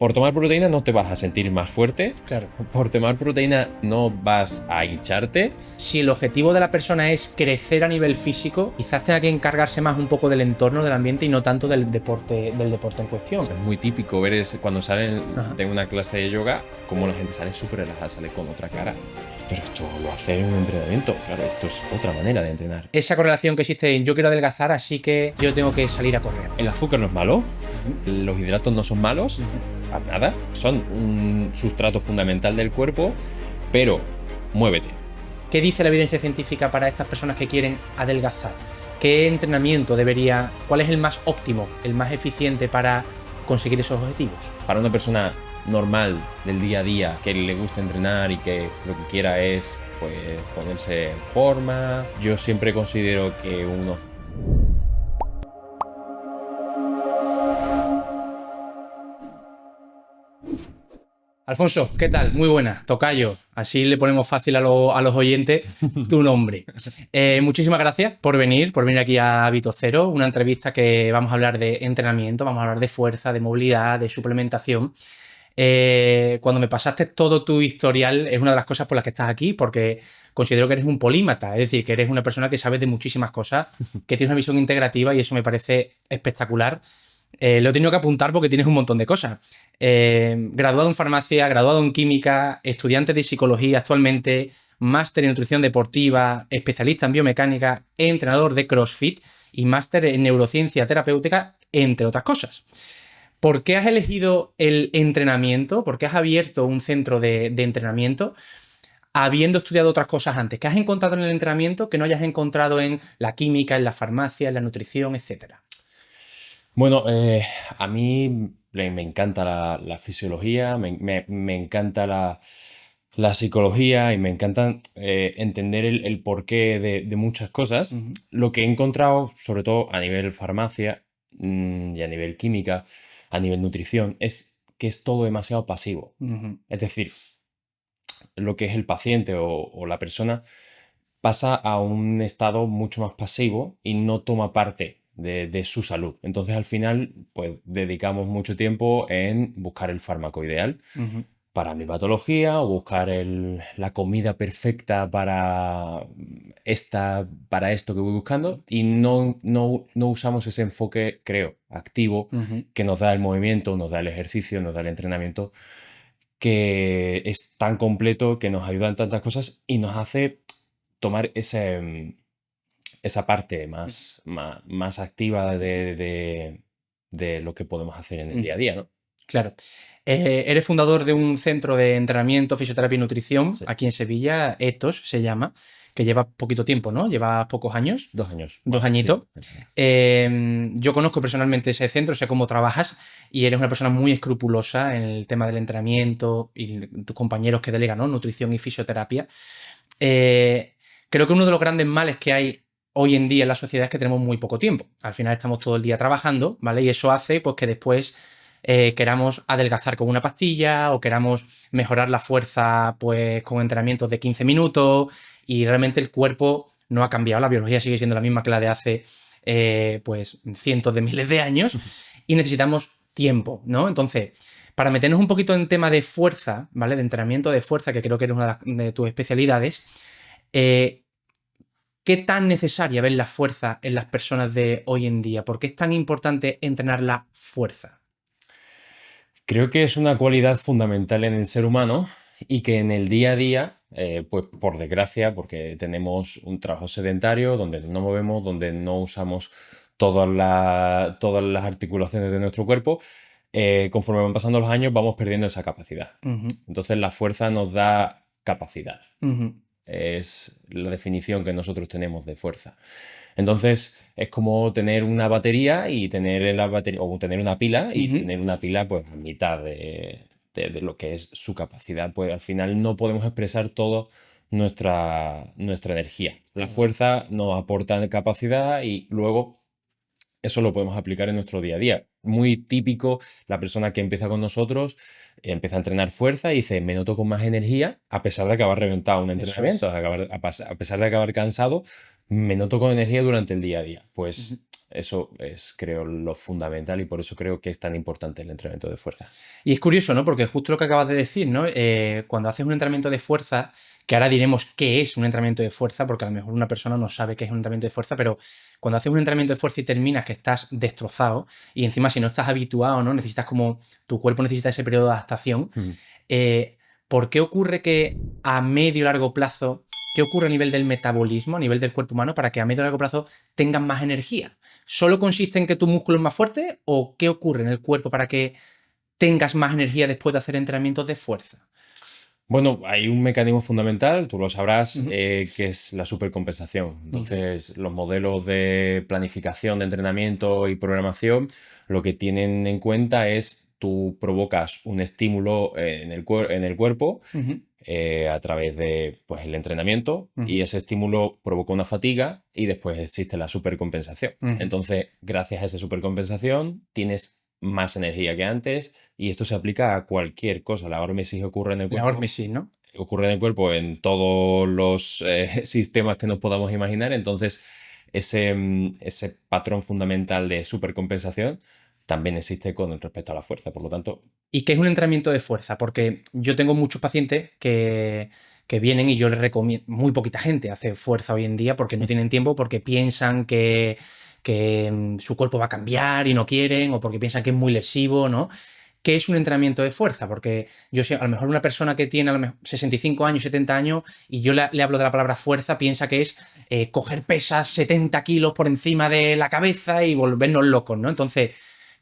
Por tomar proteína no te vas a sentir más fuerte. Claro. Por tomar proteína no vas a hincharte. Si el objetivo de la persona es crecer a nivel físico, quizás tenga que encargarse más un poco del entorno, del ambiente y no tanto del deporte en cuestión. Es muy típico ver cuando salen Ajá. de una clase de yoga, como la gente sale súper relajada, sale con otra cara. Pero esto lo hace en un entrenamiento. Claro, esto es otra manera de entrenar. Esa correlación que existe en yo quiero adelgazar, así que yo tengo que salir a correr. El azúcar no es malo, los hidratos no son malos, para nada. Son un sustrato fundamental del cuerpo, pero muévete. ¿Qué dice la evidencia científica para estas personas que quieren adelgazar? ¿Qué entrenamiento debería, cuál es el más óptimo, el más eficiente para conseguir esos objetivos? Para una persona normal del día a día que le gusta entrenar y que lo que quiera es pues ponerse en forma, yo siempre considero que uno... Alfonso, ¿qué tal? Muy buena, tocayo. Así le ponemos fácil a los oyentes tu nombre. Muchísimas gracias por venir aquí a Hábito Cero, una entrevista que vamos a hablar de entrenamiento, vamos a hablar de fuerza, de movilidad, de suplementación. Cuando me pasaste todo tu historial, es una de las cosas por las que estás aquí, porque considero que eres un polímata, es decir, que eres una persona que sabes de muchísimas cosas, que tienes una visión integrativa y eso me parece espectacular. Lo he tenido que apuntar porque tienes un montón de cosas. Graduado en farmacia, graduado en química, estudiante de psicología actualmente, máster en nutrición deportiva, especialista en biomecánica, entrenador de CrossFit y máster en neurociencia terapéutica, entre otras cosas. ¿Por qué has elegido el entrenamiento? ¿Por qué has abierto un centro de entrenamiento habiendo estudiado otras cosas antes? ¿Qué has encontrado en el entrenamiento que no hayas encontrado en la química, en la farmacia, en la nutrición, etcétera? Bueno, a mí me encanta la fisiología, me encanta la psicología y me encanta entender el porqué de muchas cosas. Lo que he encontrado, sobre todo a nivel farmacia y a nivel química, a nivel nutrición, es que es todo demasiado pasivo. Es decir, lo que es el paciente o la persona pasa a un estado mucho más pasivo y no toma parte de su salud. Entonces, al final, pues dedicamos mucho tiempo en buscar el fármaco ideal para mi patología o buscar la comida perfecta para esto que voy buscando y no usamos ese enfoque, creo, activo que nos da el movimiento, nos da el ejercicio, nos da el entrenamiento, que es tan completo, que nos ayuda en tantas cosas y nos hace tomar esa parte más activa de lo que podemos hacer en el día a día, ¿no? Claro. Eres fundador de un centro de entrenamiento, fisioterapia y nutrición Sí. aquí en Sevilla, ETOS se llama, que lleva poquito tiempo, ¿no? Lleva pocos años. 2 años. Dos Bueno, añitos. sí. Yo conozco personalmente ese centro, sé cómo trabajas y eres una persona muy escrupulosa en el tema del entrenamiento y tus compañeros que delegan, ¿no? Nutrición y fisioterapia. Creo que uno de los grandes males que hay hoy en día en la sociedad es que tenemos muy poco tiempo. Al final estamos todo el día trabajando, ¿vale? Y eso hace pues, que después queramos adelgazar con una pastilla o queramos mejorar la fuerza pues, con entrenamientos de 15 minutos y realmente el cuerpo no ha cambiado, la biología sigue siendo la misma que la de hace pues cientos de miles de años y necesitamos tiempo, ¿no? Entonces, para meternos un poquito en tema de fuerza, ¿vale? De entrenamiento de fuerza, que creo que eres una de tus especialidades, ¿qué tan necesaria ves la fuerza en las personas de hoy en día? ¿Por qué es tan importante entrenar la fuerza? Creo que es una cualidad fundamental en el ser humano y que en el día a día, pues por desgracia, porque tenemos un trabajo sedentario donde no movemos, donde no usamos todas las articulaciones de nuestro cuerpo, conforme van pasando los años vamos perdiendo esa capacidad. Entonces la fuerza nos da capacidad. Es la definición que nosotros tenemos de fuerza. Entonces es como tener una batería y tener la batería, o tener una pila y tener una pila pues a mitad de lo que es su capacidad. Pues al final no podemos expresar todo nuestra energía. La fuerza nos aporta capacidad y luego eso lo podemos aplicar en nuestro día a día. Muy típico, la persona que empieza con nosotros empieza a entrenar fuerza y dice, me noto con más energía a pesar de acabar reventado un entrenamiento, a pesar de acabar cansado, me noto con energía durante el día a día. Pues Eso es, creo, lo fundamental y por eso creo que es tan importante el entrenamiento de fuerza. Y es curioso, ¿no? Porque justo lo que acabas de decir, ¿no? Cuando haces un entrenamiento de fuerza, que ahora diremos qué es un entrenamiento de fuerza, porque a lo mejor una persona no sabe qué es un entrenamiento de fuerza, pero cuando haces un entrenamiento de fuerza y terminas que estás destrozado, y encima si no estás habituado, ¿no? Necesitas como, tu cuerpo necesita ese periodo de adaptación, Ujú. ¿por qué ocurre que a medio y largo plazo, qué ocurre a nivel del metabolismo, a nivel del cuerpo humano, para que a medio y largo plazo tengas más energía? ¿Solo consiste en que tu músculo es más fuerte o qué ocurre en el cuerpo para que tengas más energía después de hacer entrenamientos de fuerza? Bueno, hay un mecanismo fundamental, tú lo sabrás, Ujú, que es la supercompensación. ujú, Entonces, los modelos de planificación de entrenamiento y programación lo que tienen en cuenta es tú provocas un estímulo en el cuerpo ujú, a través de pues, el entrenamiento y ujú, ese estímulo provoca una fatiga y después existe la supercompensación. ujú. Entonces, gracias a esa supercompensación, tienes más energía que antes y esto se aplica a cualquier cosa. La hormesis ocurre en el La cuerpo, hormesis, ¿no? en todos los sistemas que nos podamos imaginar. Entonces, ese patrón fundamental de supercompensación también existe con respecto a la fuerza. Por lo tanto, ¿Y qué es un entrenamiento de fuerza? Porque yo tengo muchos pacientes que vienen y yo les recomiendo, muy poquita gente hace fuerza hoy en día porque no tienen tiempo, porque piensan que su cuerpo va a cambiar y no quieren, o porque piensan que es muy lesivo, ¿no? ¿Qué es un entrenamiento de fuerza? Porque yo sé, a lo mejor una persona que tiene a lo mejor 65 años, 70 años, y yo le hablo de la palabra fuerza, piensa que es coger pesas 70 kilos por encima de la cabeza y volvernos locos, ¿no? Entonces,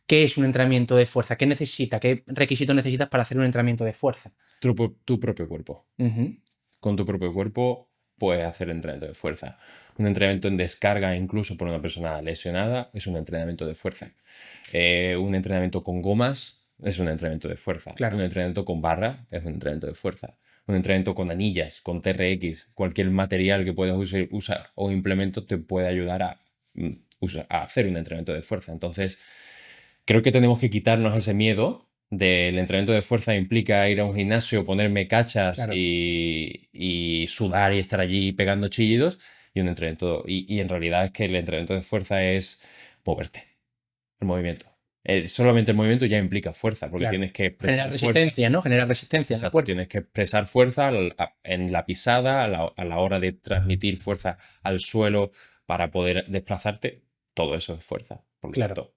¿qué es un entrenamiento de fuerza? ¿Qué necesita? ¿Qué requisitos necesitas para hacer un entrenamiento de fuerza? tu propio cuerpo. Ujú, Con tu propio cuerpo puedes hacer entrenamiento de fuerza. Un entrenamiento en descarga, incluso por una persona lesionada, es un entrenamiento de fuerza. Un entrenamiento con gomas es un entrenamiento de fuerza. Un claro, entrenamiento con barra es un entrenamiento de fuerza. Un entrenamiento con anillas, con TRX, cualquier material que puedas usar o implemento te puede ayudar a hacer un entrenamiento de fuerza. Entonces, creo que tenemos que quitarnos ese miedo del entrenamiento de fuerza implica ir a un gimnasio, ponerme cachas claro. y sudar y estar allí pegando chillidos y un entrenamiento y en realidad es que el entrenamiento de fuerza es moverte, el movimiento. Solamente el movimiento ya implica fuerza porque Claro. tienes que Generar expresar fuerza. resistencia, ¿no? Generar resistencia en el Exacto, cuerpo. tienes que expresar fuerza en la pisada, a la hora de transmitir fuerza al suelo para poder desplazarte. Todo eso es fuerza. Por lo Claro. tanto,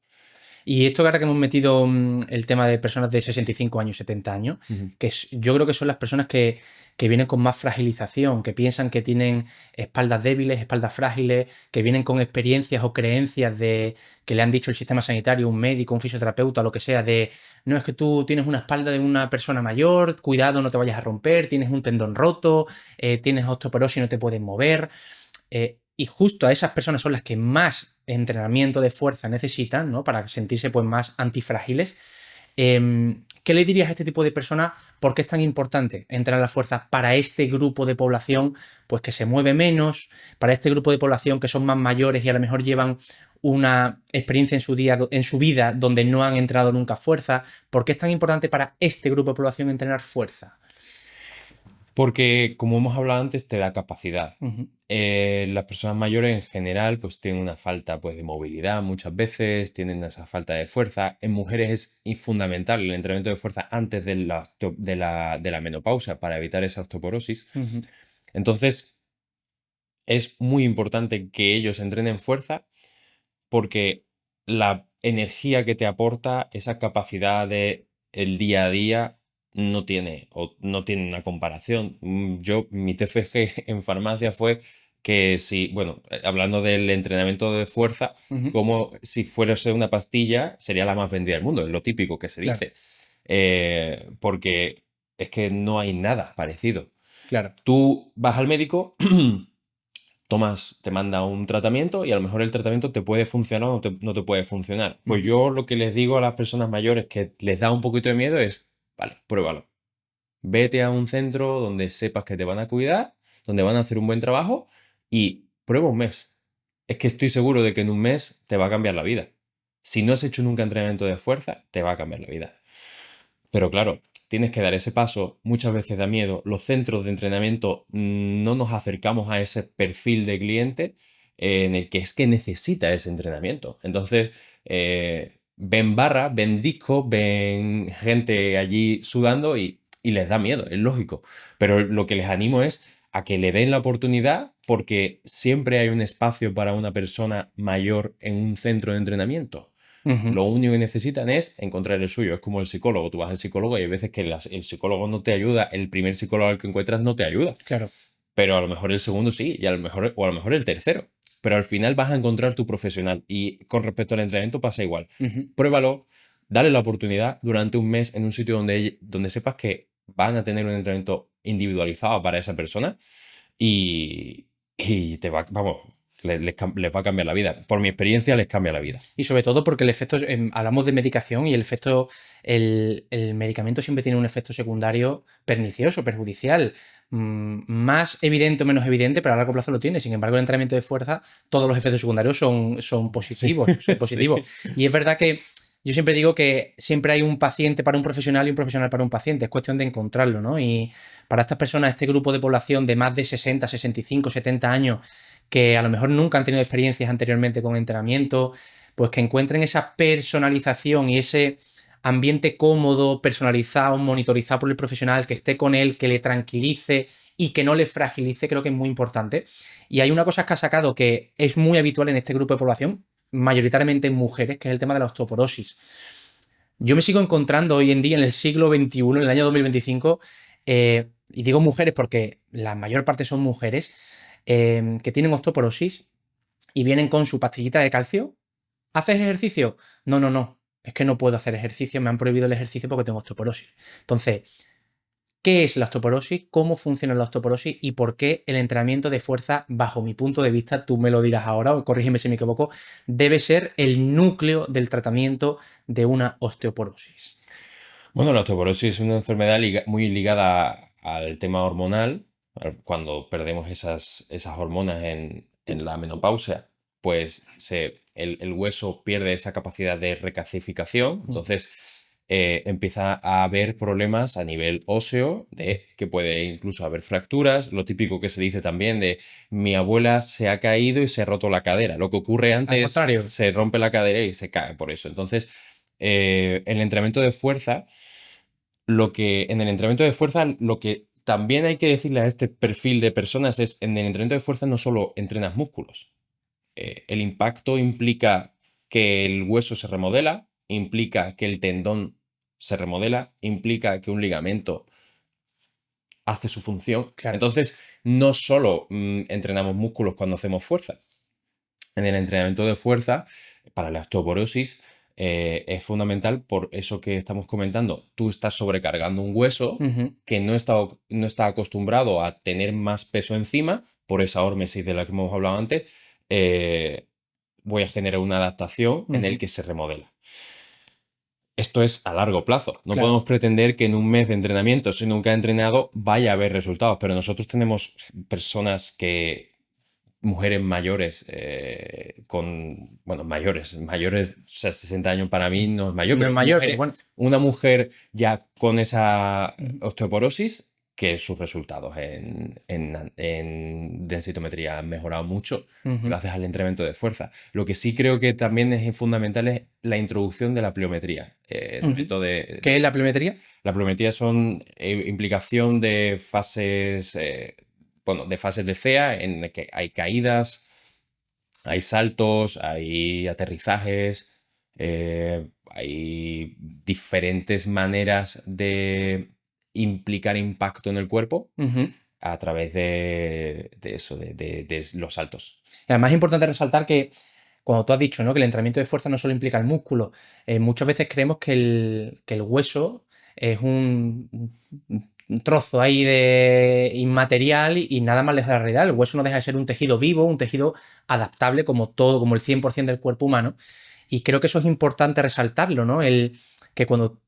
Y esto que ahora que hemos metido el tema de personas de 65 años, 70 años, ujú. yo creo que son las personas que vienen con más fragilización, que piensan que tienen espaldas débiles, espaldas frágiles, que vienen con experiencias o creencias de que le han dicho el sistema sanitario, un médico, un fisioterapeuta, lo que sea, de no es que tú tienes una espalda de una persona mayor, cuidado, no te vayas a romper, tienes un tendón roto, tienes osteoporosis y no te puedes mover. Y justo a esas personas son las que más entrenamiento de fuerza necesitan, ¿no? Para sentirse pues más antifrágiles. ¿Qué le dirías a este tipo de personas? ¿Por qué es tan importante entrenar la fuerza para este grupo de población pues que se mueve menos, para este grupo de población que son más mayores y a lo mejor llevan una experiencia en su vida donde no han entrenado nunca fuerza? ¿Por qué es tan importante para este grupo de población entrenar fuerza? Porque, como hemos hablado antes, te da capacidad. Ujú, Las personas mayores en general pues tienen una falta pues, de movilidad muchas veces, tienen esa falta de fuerza. En mujeres es fundamental el entrenamiento de fuerza antes de la menopausia para evitar esa osteoporosis. ujú, Entonces, es muy importante que ellos entrenen fuerza porque la energía que te aporta, esa capacidad de el día a día, no tiene una comparación. Mi TFG en farmacia fue que si, bueno, hablando del entrenamiento de fuerza, ujú, como si fuese una pastilla, sería la más vendida del mundo, es lo típico que se claro, dice. Porque es que no hay nada parecido. claro. Tú vas al médico, te manda un tratamiento y a lo mejor el tratamiento te puede funcionar o no te puede funcionar. Pues Ujú, yo lo que les digo a las personas mayores que les da un poquito de miedo es, vale, pruébalo. Vete a un centro donde sepas que te van a cuidar, donde van a hacer un buen trabajo y prueba un mes. Es que estoy seguro de que en un mes te va a cambiar la vida. Si no has hecho nunca entrenamiento de fuerza, te va a cambiar la vida. Pero claro, tienes que dar ese paso, muchas veces da miedo. Los centros de entrenamiento no nos acercamos a ese perfil de cliente en el que es que necesita ese entrenamiento. Entonces, ven barra, ven disco, ven gente allí sudando y les da miedo, es lógico. Pero lo que les animo es a que le den la oportunidad porque siempre hay un espacio para una persona mayor en un centro de entrenamiento. Ujú. Lo único que necesitan es encontrar el suyo. Es como el psicólogo. Tú vas al psicólogo y hay veces que el psicólogo no te ayuda, el primer psicólogo al que encuentras no te ayuda. Claro. Pero a lo mejor el segundo sí, y o a lo mejor el tercero. Pero al final vas a encontrar tu profesional. Y con respecto al entrenamiento pasa igual. Ujú. Pruébalo, dale la oportunidad durante un mes en un sitio donde sepas que van a tener un entrenamiento individualizado para esa persona y te va, vamos, les va a cambiar la vida. Por mi experiencia, les cambia la vida. Y sobre todo porque el efecto, hablamos de medicación y el efecto, el medicamento siempre tiene un efecto secundario pernicioso, perjudicial, más evidente o menos evidente, pero a largo plazo lo tiene. Sin embargo, el entrenamiento de fuerza, todos los efectos secundarios son Sí, positivos, son positivos. sí. Y es verdad que yo siempre digo que siempre hay un paciente para un profesional y un profesional para un paciente. Es cuestión de encontrarlo, ¿no? Y para estas personas, este grupo de población de más de 60, 65, 70 años, que a lo mejor nunca han tenido experiencias anteriormente con entrenamiento, pues que encuentren esa personalización y ese ambiente cómodo, personalizado, monitorizado por el profesional, que esté con él, que le tranquilice y que no le fragilice, creo que es muy importante. Y hay una cosa que ha sacado que es muy habitual en este grupo de población, mayoritariamente en mujeres, que es el tema de la osteoporosis. Yo me sigo encontrando hoy en día, en el siglo XXI, en el año 2025, y digo mujeres porque la mayor parte son mujeres, que tienen osteoporosis y vienen con su pastillita de calcio. ¿Haces ejercicio? No, no, no. Es que no puedo hacer ejercicio, me han prohibido el ejercicio porque tengo osteoporosis. Entonces, ¿qué es la osteoporosis? ¿Cómo funciona la osteoporosis? ¿Y por qué el entrenamiento de fuerza, bajo mi punto de vista, tú me lo dirás ahora, o corrígeme si me equivoco, debe ser el núcleo del tratamiento de una osteoporosis? Bueno, la osteoporosis es una enfermedad muy ligada al tema hormonal. Cuando perdemos esas hormonas en la menopausia, pues el hueso pierde esa capacidad de recalcificación. Entonces empieza a haber problemas a nivel óseo, de que puede incluso haber fracturas. Lo típico que se dice también de mi abuela se ha caído y se ha roto la cadera. Lo que ocurre Al antes, contrario. se rompe la cadera y se cae por eso. Entonces, el entrenamiento de fuerza, en el entrenamiento de fuerza, lo que también hay que decirle a este perfil de personas es, en el entrenamiento de fuerza no solo entrenas músculos. El impacto implica que el hueso se remodela, implica que el tendón se remodela, implica que un ligamento hace su función. Claro. Entonces, no solo entrenamos músculos cuando hacemos fuerza. En el entrenamiento de fuerza, para la osteoporosis, es fundamental por eso que estamos comentando. Tú estás sobrecargando un hueso Ujú. que no está acostumbrado a tener más peso encima, por esa hormesis de la que hemos hablado antes. Voy a generar una adaptación en el Ujú. que se remodela. Esto es a largo plazo. No Claro. podemos pretender que en un mes de entrenamiento, si nunca ha entrenado, vaya a haber resultados. Pero nosotros tenemos personas mujeres mayores, bueno, mayores, o sea, 60 años para mí no es mayor, No es pero mayor, pero bueno. una mujer ya con esa Ujú. osteoporosis, que sus resultados en densitometría han mejorado mucho Ujú. gracias al entrenamiento de fuerza. Lo que sí creo que también es fundamental es la introducción de la pliometría. Ujú. ¿Qué es la pliometría? La pliometría son implicación de fases, bueno, de fases de CEA en el que hay caídas, hay saltos, hay aterrizajes, hay diferentes maneras de implicar impacto en el cuerpo Ujú. a través de eso, de los saltos. Y además es importante resaltar que cuando tú has dicho, ¿no?, que el entrenamiento de fuerza no solo implica el músculo, muchas veces creemos que el hueso es un trozo ahí de inmaterial y nada más lejos de la realidad. El hueso no deja de ser un tejido vivo, un tejido adaptable como todo, como el 100% del cuerpo humano. Y creo que eso es importante resaltarlo, ¿no? Que cuando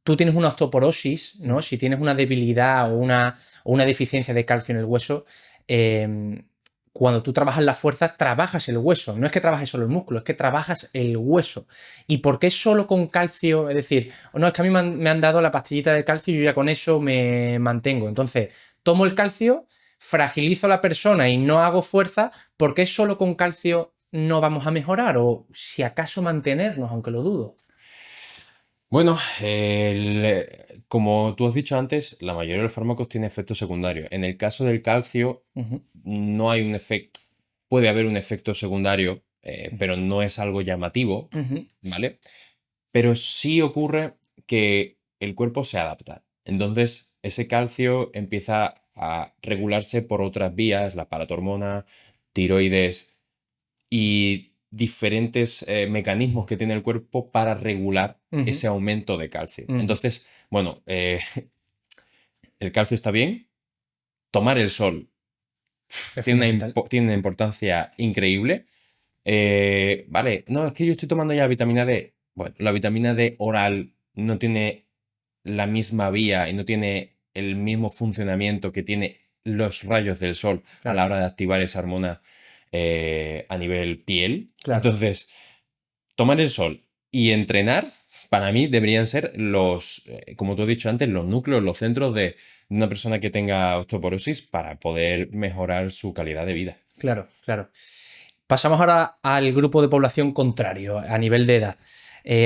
tú tienes una osteoporosis, ¿no? Si tienes una debilidad o una deficiencia de calcio en el hueso, eh, cuando tú trabajas la fuerza, trabajas el hueso. No es que trabajes solo el músculo, es que trabajas el hueso. ¿Y por qué solo con calcio? Es decir, no, es que a mí me han dado la pastillita de calcio y yo ya con eso me mantengo. Entonces, tomo el calcio, fragilizo a la persona y no hago fuerza, ¿por qué solo con calcio no vamos a mejorar? O si acaso mantenernos, aunque lo dudo. Bueno, como tú has dicho antes, la mayoría de los fármacos tienen efectos secundarios. En el caso del calcio, Ujú, no hay un efecto, puede haber un efecto secundario, pero no es algo llamativo, ujú, ¿vale? Pero sí ocurre que el cuerpo se adapta. Entonces, ese calcio empieza a regularse por otras vías, la paratormona, tiroides y diferentes mecanismos que tiene el cuerpo para regular ujú, ese aumento de calcio. ujú. Entonces, bueno, el calcio está bien. Tomar el sol Es fundamental. tiene una importancia increíble. Vale, no, es que yo estoy tomando ya vitamina D. Bueno, la vitamina D oral no tiene la misma vía y no tiene el mismo funcionamiento que tiene los rayos del sol a Claro, la hora de activar esa hormona a nivel piel. claro. Entonces, tomar el sol y entrenar, para mí deberían ser como tú has dicho antes, los núcleos, los centros de una persona que tenga osteoporosis para poder mejorar su calidad de vida. Claro, claro. Pasamos ahora al grupo de población contrario, a nivel de edad.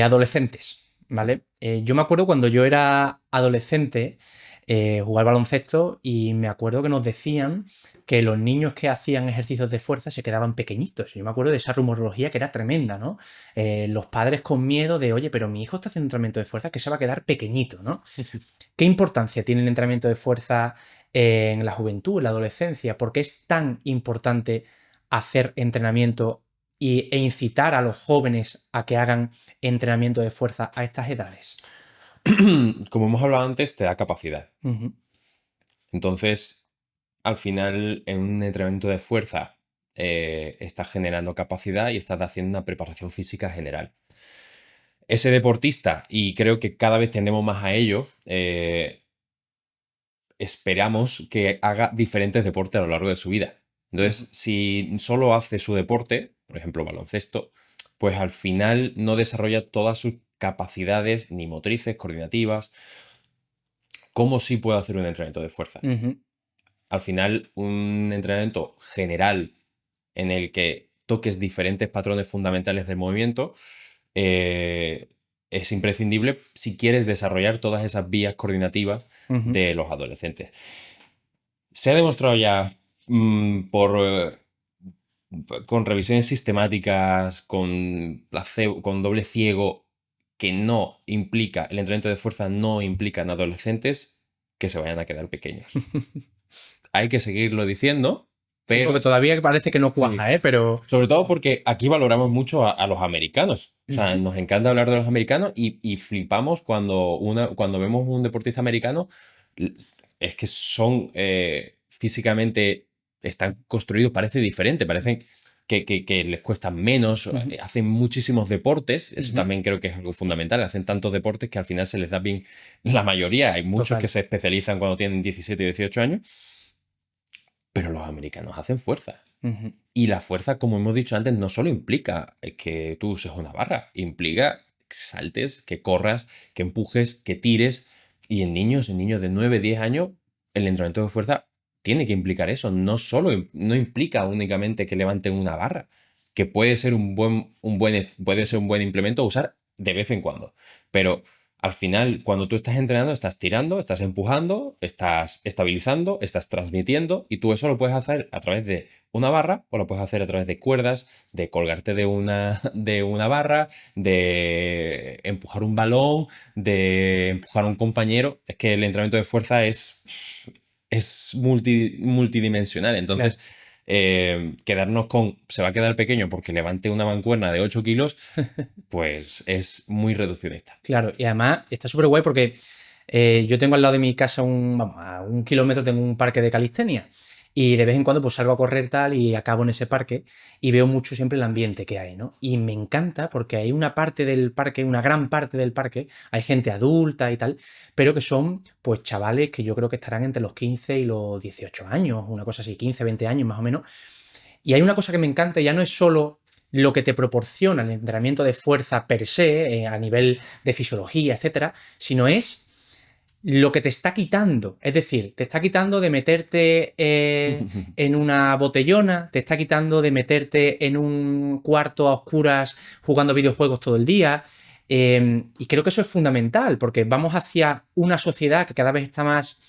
Adolescentes, ¿vale? Yo me acuerdo cuando yo era adolescente, jugar baloncesto y me acuerdo que nos decían que los niños que hacían ejercicios de fuerza se quedaban pequeñitos. Yo me acuerdo de esa rumorología que era tremenda, ¿no? Los padres con miedo de, oye, pero mi hijo está haciendo entrenamiento de fuerza que se va a quedar pequeñito, ¿no? ¿Qué importancia tiene el entrenamiento de fuerza en la juventud, en la adolescencia? ¿Por qué es tan importante hacer entrenamiento e incitar a los jóvenes a que hagan entrenamiento de fuerza a estas edades? Como hemos hablado antes, te da capacidad. Ujú, Entonces, al final, en un entrenamiento de fuerza, estás generando capacidad y estás haciendo una preparación física general. Ese deportista, y creo que cada vez tendemos más a ello, esperamos que haga diferentes deportes a lo largo de su vida. ujú, Entonces, si solo hace su deporte, por ejemplo, baloncesto, pues al final no desarrolla todas sus capacidades ni motrices, coordinativas, como sí puede hacer un entrenamiento de fuerza. ujú. Al final, un entrenamiento general en el que toques diferentes patrones fundamentales del movimiento eh, es imprescindible si quieres desarrollar todas esas vías coordinativas Ujú. de los adolescentes. Se ha demostrado ya con revisiones sistemáticas, con doble ciego, que no implica, el entrenamiento de fuerza no implica en adolescentes que se vayan a quedar pequeños. Hay que seguirlo diciendo, Sí, porque pero todavía parece que no sí. cuaja, ¿eh? Pero. Sobre todo porque aquí valoramos mucho a los americanos. O sea, Ujú. nos encanta hablar de los americanos y flipamos cuando vemos un deportista americano. l- Es que son físicamente, están construidos, parece diferente, parecen que les cuesta menos, Ujú, hacen muchísimos deportes, eso ujú. también creo que es algo fundamental, hacen tantos deportes que al final se les da bien la mayoría. Hay muchos que Total. se especializan cuando tienen 17 y 18 años, pero los americanos hacen fuerza. Ujú. Y la fuerza, como hemos dicho antes, no solo implica que tú uses una barra, implica que saltes, que corras, que empujes, que tires. Y en niños de 9 10 años, el entrenamiento de fuerza tiene que implicar eso. No implica únicamente que levanten una barra, que puede ser puede ser un buen implemento a usar de vez en cuando. Pero al final, cuando tú estás entrenando, estás tirando, estás empujando, estás estabilizando, estás transmitiendo, y tú eso lo puedes hacer a través de una barra o lo puedes hacer a través de cuerdas, de colgarte de una barra, de empujar un balón, de empujar a un compañero. Es que el entrenamiento de fuerza es multidimensional. Claro. Entonces, quedarnos con se va a quedar pequeño porque levante una mancuerna de 8 kilos, pues es muy reduccionista. Claro, y además está súper guay porque yo tengo al lado de mi casa vamos, a 1 kilómetro tengo un parque de calistenia y de vez en cuando pues salgo a correr tal y acabo en ese parque y veo mucho siempre el ambiente que hay, ¿no? Y me encanta porque hay una parte del parque, una gran parte del parque, hay gente adulta y tal, pero que son pues chavales que yo creo que estarán entre los 15 y los 18 años, una cosa así, 15, 20 años más o menos. Y hay una cosa que me encanta, ya no es solo lo que te proporciona el entrenamiento de fuerza per se, a nivel de fisiología, etcétera, sino es lo que te está quitando. Es decir, te está quitando de meterte en una botellona, te está quitando de meterte en un cuarto a oscuras jugando videojuegos todo el día. Y creo que eso es fundamental, porque vamos hacia una sociedad que cada vez está más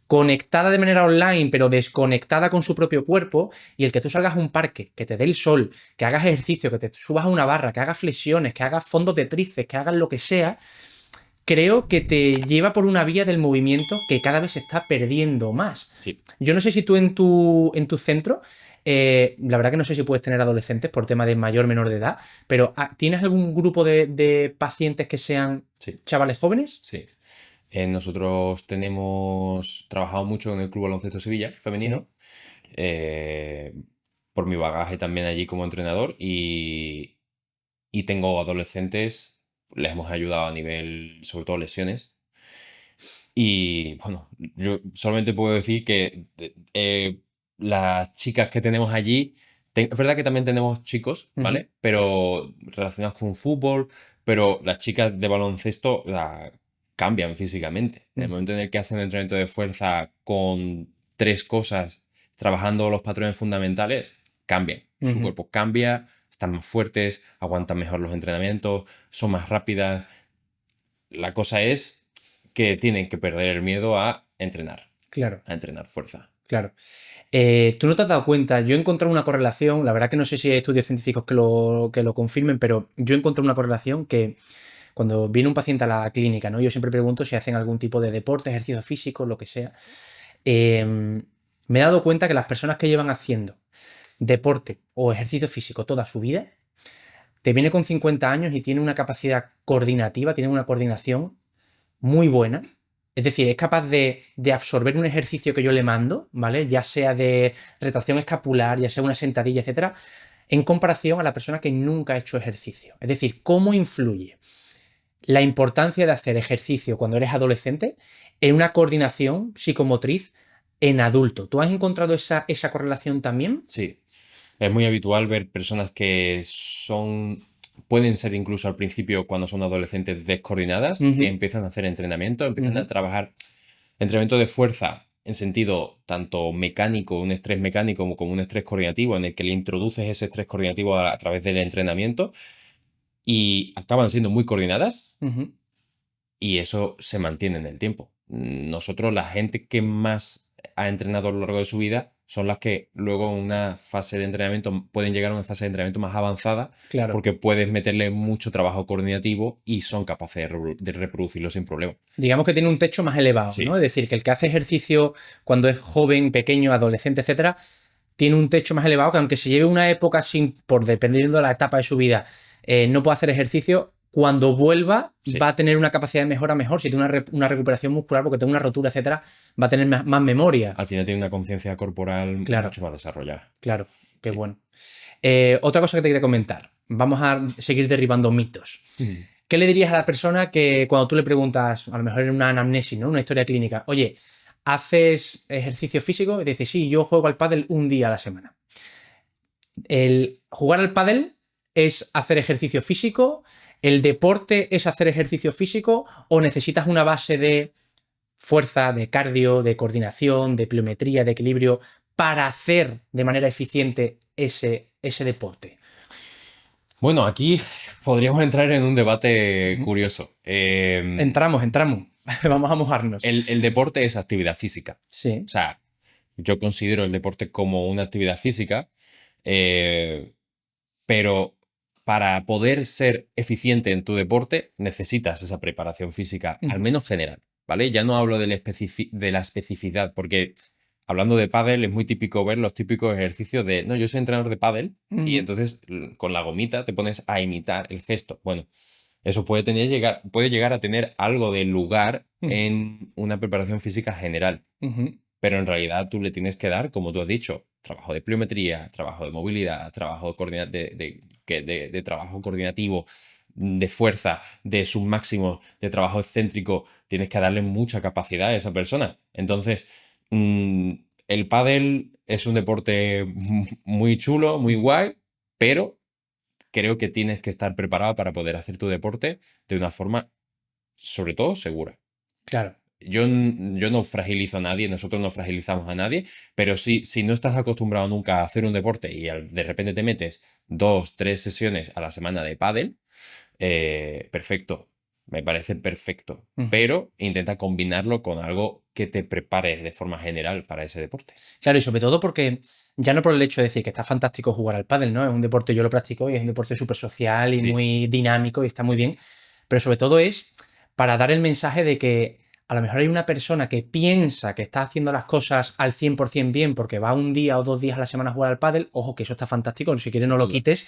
conectada de manera online, pero desconectada con su propio cuerpo, y el que tú salgas a un parque, que te dé el sol, que hagas ejercicio, que te subas a una barra, que hagas flexiones, que hagas fondos de tríceps, que hagas lo que sea, creo que te lleva por una vía del movimiento que cada vez se está perdiendo más. Sí. Yo no sé si tú en tu centro, la verdad que no sé si puedes tener adolescentes por tema de mayor o menor de edad, pero ¿tienes algún grupo de pacientes que sean Sí, chavales jóvenes? sí. Nosotros tenemos trabajado mucho en el Club Baloncesto Sevilla Ok. femenino, eh, por mi bagaje también allí como entrenador y tengo adolescentes, les hemos ayudado a nivel, sobre todo lesiones. Y bueno, yo solamente puedo decir que las chicas que tenemos allí, es verdad que también tenemos chicos, Ujú, ¿vale? Pero relacionados con fútbol, pero las chicas de baloncesto cambian físicamente. En el ujú, momento en el que hacen un entrenamiento de fuerza con tres cosas, trabajando los patrones fundamentales, cambian. Su ujú. cuerpo cambia, están más fuertes, aguantan mejor los entrenamientos, son más rápidas. La cosa es que tienen que perder el miedo Claro, a entrenar fuerza. claro. ¿Tú no te has dado cuenta? Yo he encontrado una correlación, la verdad que no sé si hay estudios científicos que lo confirmen, pero yo he encontrado una correlación que cuando viene un paciente a la clínica, ¿no? Yo siempre pregunto si hacen algún tipo de deporte, ejercicio físico, lo que sea. Me he dado cuenta que las personas que llevan haciendo deporte o ejercicio físico toda su vida, te viene con 50 años y tiene una capacidad coordinativa, tiene una coordinación muy buena. Es decir, es capaz de absorber un ejercicio que yo le mando, ¿vale? Ya sea de retracción escapular, ya sea una sentadilla, etcétera, en comparación a la persona que nunca ha hecho ejercicio. Es decir, cómo influye la importancia de hacer ejercicio cuando eres adolescente en una coordinación psicomotriz en adulto. ¿Tú has encontrado esa correlación también? Sí, es muy habitual ver personas pueden ser incluso al principio cuando son adolescentes descoordinadas, que Ujú, empiezan a hacer entrenamiento, empiezan a ujú, trabajar entrenamiento de fuerza en sentido tanto mecánico, un estrés mecánico como un estrés coordinativo, en el que le introduces ese estrés coordinativo a través del entrenamiento y acaban siendo muy coordinadas. ujú. Y eso se mantiene en el tiempo. Nosotros, la gente que más ha entrenado a lo largo de su vida, son las que luego en una fase de entrenamiento pueden llegar a una fase de entrenamiento más avanzada Claro. porque puedes meterle mucho trabajo coordinativo y son capaces de reproducirlo sin problema. Digamos que tiene un techo más elevado, ¿no? Sí, Es decir, que el que hace ejercicio cuando es joven, pequeño, adolescente, etcétera, tiene un techo más elevado que aunque se lleve una época sin, por dependiendo de la etapa de su vida, no puede hacer ejercicio, cuando vuelva va sí. a tener una capacidad de mejora mejor. Si tiene una recuperación muscular porque tiene una rotura, etcétera, va a tener más memoria. Al final tiene una conciencia corporal Claro, mucho más desarrollada. claro, qué Sí. bueno. Otra cosa que te quería comentar. Vamos a seguir derribando mitos. Mm. ¿Qué le dirías a la persona que cuando tú le preguntas, a lo mejor en una anamnesis, ¿no? Una historia clínica, oye, ¿haces ejercicio físico? Y dices, sí, yo juego al pádel un día a la semana. ¿El jugar al pádel es hacer ejercicio físico? ¿El deporte es hacer ejercicio físico? ¿O necesitas una base de fuerza, de cardio, de coordinación, de pliometría, de equilibrio para hacer de manera eficiente ese deporte? Bueno, aquí podríamos entrar en un debate Ujú. curioso. Entramos. Vamos a mojarnos. El deporte es actividad física. Sí. O sea, yo considero el deporte como una actividad física, eh, pero para poder ser eficiente en tu deporte necesitas esa preparación física, al Ujú, menos general, ¿vale? Ya no hablo de la especificidad, porque hablando de pádel es muy típico ver los típicos ejercicios de, no, yo soy entrenador de pádel y ujú, entonces con la gomita te pones a imitar el gesto. Bueno, eso puede llegar a tener algo de lugar ujú, en una preparación física general. ujú, Pero en realidad tú le tienes que dar, como tú has dicho, trabajo de pliometría, trabajo de movilidad, trabajo de trabajo coordinativo, de fuerza, de submáximo, de trabajo excéntrico. Tienes que darle mucha capacidad a esa persona. Entonces, mm, el pádel es un deporte muy chulo, muy ujú. guay, pero creo que tienes que estar preparado para poder hacer tu deporte de una forma, sobre todo, segura. Claro. yo no fragilizo a nadie, nosotros no fragilizamos a nadie, pero sí, si no estás acostumbrado nunca a hacer un deporte y de repente te metes 2, 3 sesiones a la semana de pádel, perfecto, me parece perfecto. Ujú. Pero intenta combinarlo con algo que te prepare de forma general para ese deporte. Claro, y sobre todo porque ya no por el hecho de decir que está fantástico jugar al pádel, ¿no? Es un deporte, yo lo practico y es un deporte súper social y Sí, muy dinámico y está muy bien, pero sobre todo es para dar el mensaje de que a lo mejor hay una persona que piensa que está haciendo las cosas al 100% bien porque va un día o 2 días a la semana a jugar al pádel, ojo que eso está fantástico, si quieres no sin lo duda. quites,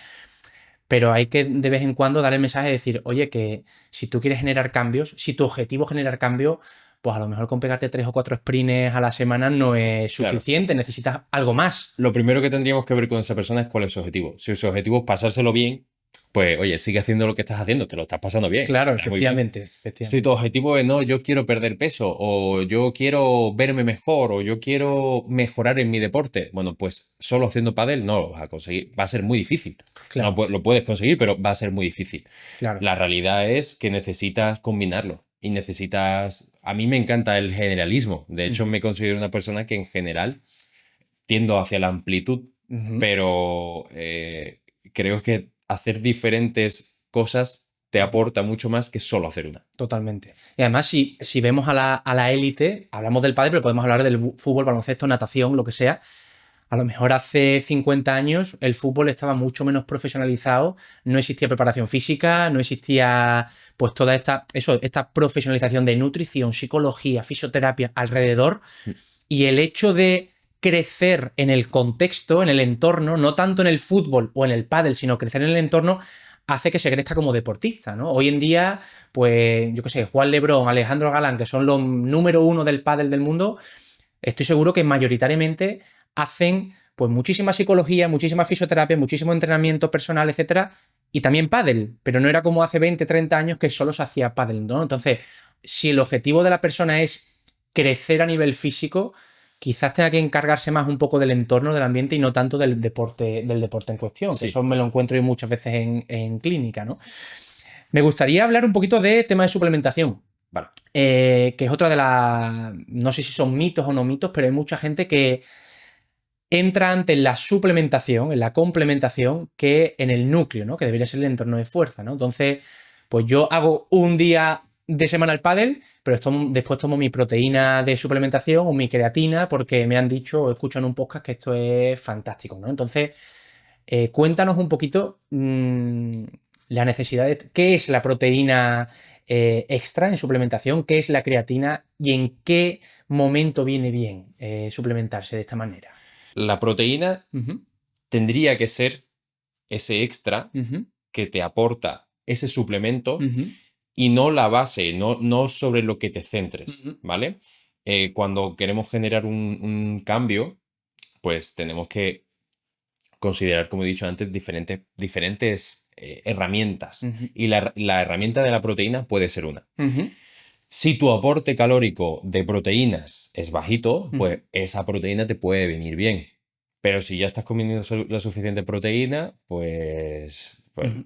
pero hay que de vez en cuando dar el mensaje de decir, oye, que si tú quieres generar cambios, si tu objetivo es generar cambio, pues a lo mejor con pegarte 3 o 4 sprints a la semana no es Claro. suficiente, necesitas algo más. Lo primero que tendríamos que ver con esa persona es cuál es su objetivo. Si su objetivo es pasárselo bien, pues oye, sigue haciendo lo que estás haciendo, te lo estás pasando bien, Claro, está muy bien. efectivamente, Si tu efectivamente. objetivo es no, yo quiero perder peso, o yo quiero verme mejor, o yo quiero mejorar en mi deporte, bueno, pues solo haciendo pádel no lo vas a conseguir. Va a ser muy difícil. No, Claro, lo puedes conseguir, pero va a ser muy difícil. claro. La realidad es que necesitas combinarlo y necesitas. A mí me encanta el generalismo. De hecho, Ujú, me considero una persona que en general tiendo hacia la amplitud, ujú, pero creo que hacer diferentes cosas te ujú. aporta mucho más que solo hacer una. Totalmente. Y además, si vemos a la élite, hablamos del pádel, pero podemos hablar del fútbol, baloncesto, natación, lo que sea. A lo mejor hace 50 años el fútbol estaba mucho menos profesionalizado, no existía preparación física, no existía pues toda esta profesionalización de nutrición, psicología, fisioterapia alrededor, y el hecho de crecer en el contexto, en el entorno, no tanto en el fútbol o en el pádel, sino crecer en el entorno hace que se crezca como deportista, ¿no? Hoy en día, pues, yo qué sé, Juan Lebrón, Alejandro Galán, que son los número uno del pádel del mundo, estoy seguro que mayoritariamente hacen pues muchísima psicología, muchísima fisioterapia, muchísimo entrenamiento personal, etcétera, y también pádel, pero no era como hace 20, 30 años que solo se hacía pádel, ¿no? Entonces, si el objetivo de la persona es crecer a nivel físico, quizás tenga que encargarse más un poco del entorno, del ambiente y no tanto del deporte en cuestión, que eso Sí, me lo encuentro yo muchas veces en clínica, ¿no? Me gustaría hablar un poquito de tema de suplementación, vale. que es otra de las, no sé si son mitos o no mitos, pero hay mucha gente que entra antes en la suplementación, en la complementación, que en el núcleo, ¿no? Que debería ser el entorno de fuerza, ¿no? Entonces, pues yo hago un día de semana al pádel, pero después tomo mi proteína de suplementación o mi creatina porque me han dicho o escucho en un podcast que esto es fantástico, ¿no? Entonces, cuéntanos un poquito la necesidad de qué es la proteína extra en suplementación, qué es la creatina y en qué momento viene bien suplementarse de esta manera. La proteína Ujú, tendría que ser ese extra ujú, que te aporta ese suplemento ujú, y no la base, no sobre lo que te centres, ujú, ¿vale? Cuando queremos generar un cambio, pues tenemos que considerar, como he dicho antes, diferentes herramientas. ujú, Y la herramienta de la proteína puede ser una. ujú, Si tu aporte calórico de proteínas es bajito, ujú, pues esa proteína te puede venir bien. Pero si ya estás comiendo la suficiente proteína, pues ujú,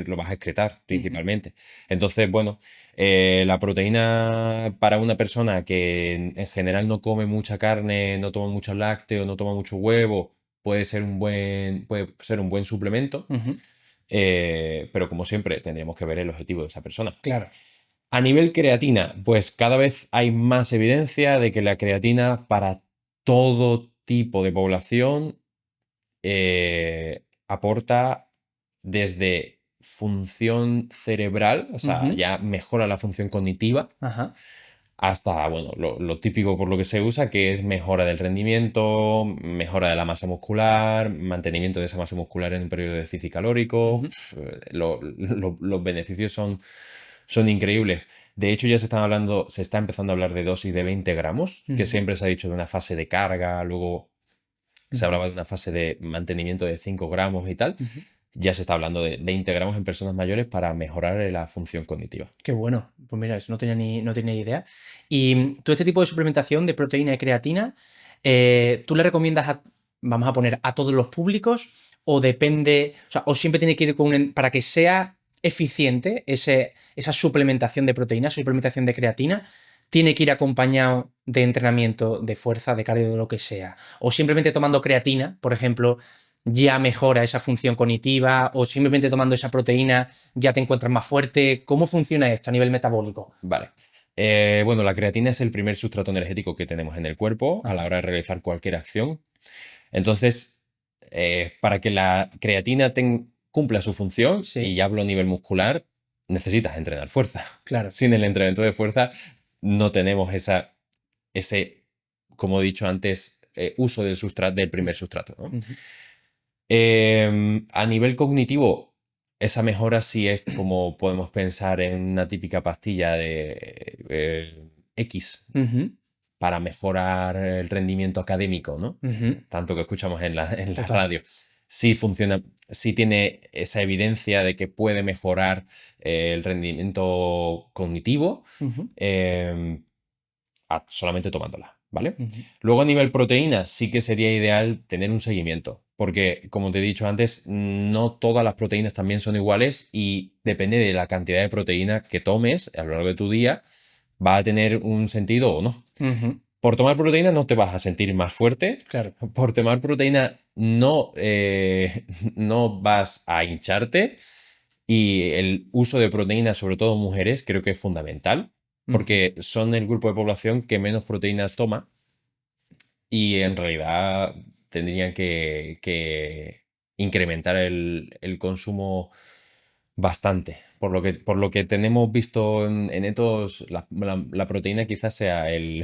lo vas a excretar ujú, principalmente. Entonces, bueno, la proteína para una persona que en general no come mucha carne, no toma mucho lácteo, no toma mucho huevo, puede ser un buen suplemento. ujú. Pero como siempre, tendríamos que ver el objetivo de esa persona. Claro. A nivel creatina, pues cada vez hay más evidencia de que la creatina para todo tipo de población aporta desde función cerebral, o sea, Ujú, ya mejora la función cognitiva, ajá. hasta, bueno, lo típico por lo que se usa, que es mejora del rendimiento, mejora de la masa muscular, mantenimiento de esa masa muscular en un periodo de déficit calórico. Ujú, Los beneficios son increíbles. De hecho, ya se está empezando a hablar de dosis de 20 gramos, que ujú, siempre se ha dicho de una fase de carga, luego se ujú, hablaba de una fase de mantenimiento de 5 gramos y tal. ujú. Ya se está hablando de 20 gramos en personas mayores para mejorar la función cognitiva. Qué bueno. Pues mira, eso no tenía ni idea. Y tú este tipo de suplementación de proteína y creatina, ¿tú le recomiendas vamos a poner, a todos los públicos? ¿O depende, o sea, o siempre tiene que ir con para que sea eficiente esa suplementación de proteína, suplementación de creatina, tiene que ir acompañado de entrenamiento de fuerza, de cardio, de lo que sea. O simplemente tomando creatina, por ejemplo, ya mejora esa función cognitiva, o simplemente tomando esa proteína ya te encuentras más fuerte. ¿Cómo funciona esto a nivel metabólico? Vale. Bueno, la creatina es el primer sustrato energético que tenemos en el cuerpo a la Ajá. hora de realizar cualquier acción. Entonces, para que la creatina cumpla su función, y Sí, ya hablo a nivel muscular, necesitas entrenar fuerza. claro. Sin el entrenamiento de fuerza, no tenemos ese, como he dicho antes, uso del primer sustrato, ¿no? Ujú. A nivel cognitivo, esa mejora sí es como podemos pensar en una típica pastilla de X Ujú. para mejorar el rendimiento académico, ¿no? Ujú. Tanto que escuchamos en la Total. radio. Sí funciona, sí tiene esa evidencia de que puede mejorar el rendimiento cognitivo, Ujú. eh, solamente tomándola, ¿vale? Ujú. Luego a nivel proteína sí que sería ideal tener un seguimiento, porque como te he dicho antes, no todas las proteínas también son iguales y depende de la cantidad de proteína que tomes a lo largo de tu día, va a tener un sentido o no. Ujú. Por tomar proteína no te vas a sentir más fuerte, Claro. por tomar proteína no, no vas a hincharte y el uso de proteína, sobre todo en mujeres, creo que es fundamental Ujú. porque son el grupo de población que menos proteínas toma y en realidad tendrían que incrementar el consumo bastante. Por lo que tenemos visto en Etos, la proteína quizás sea el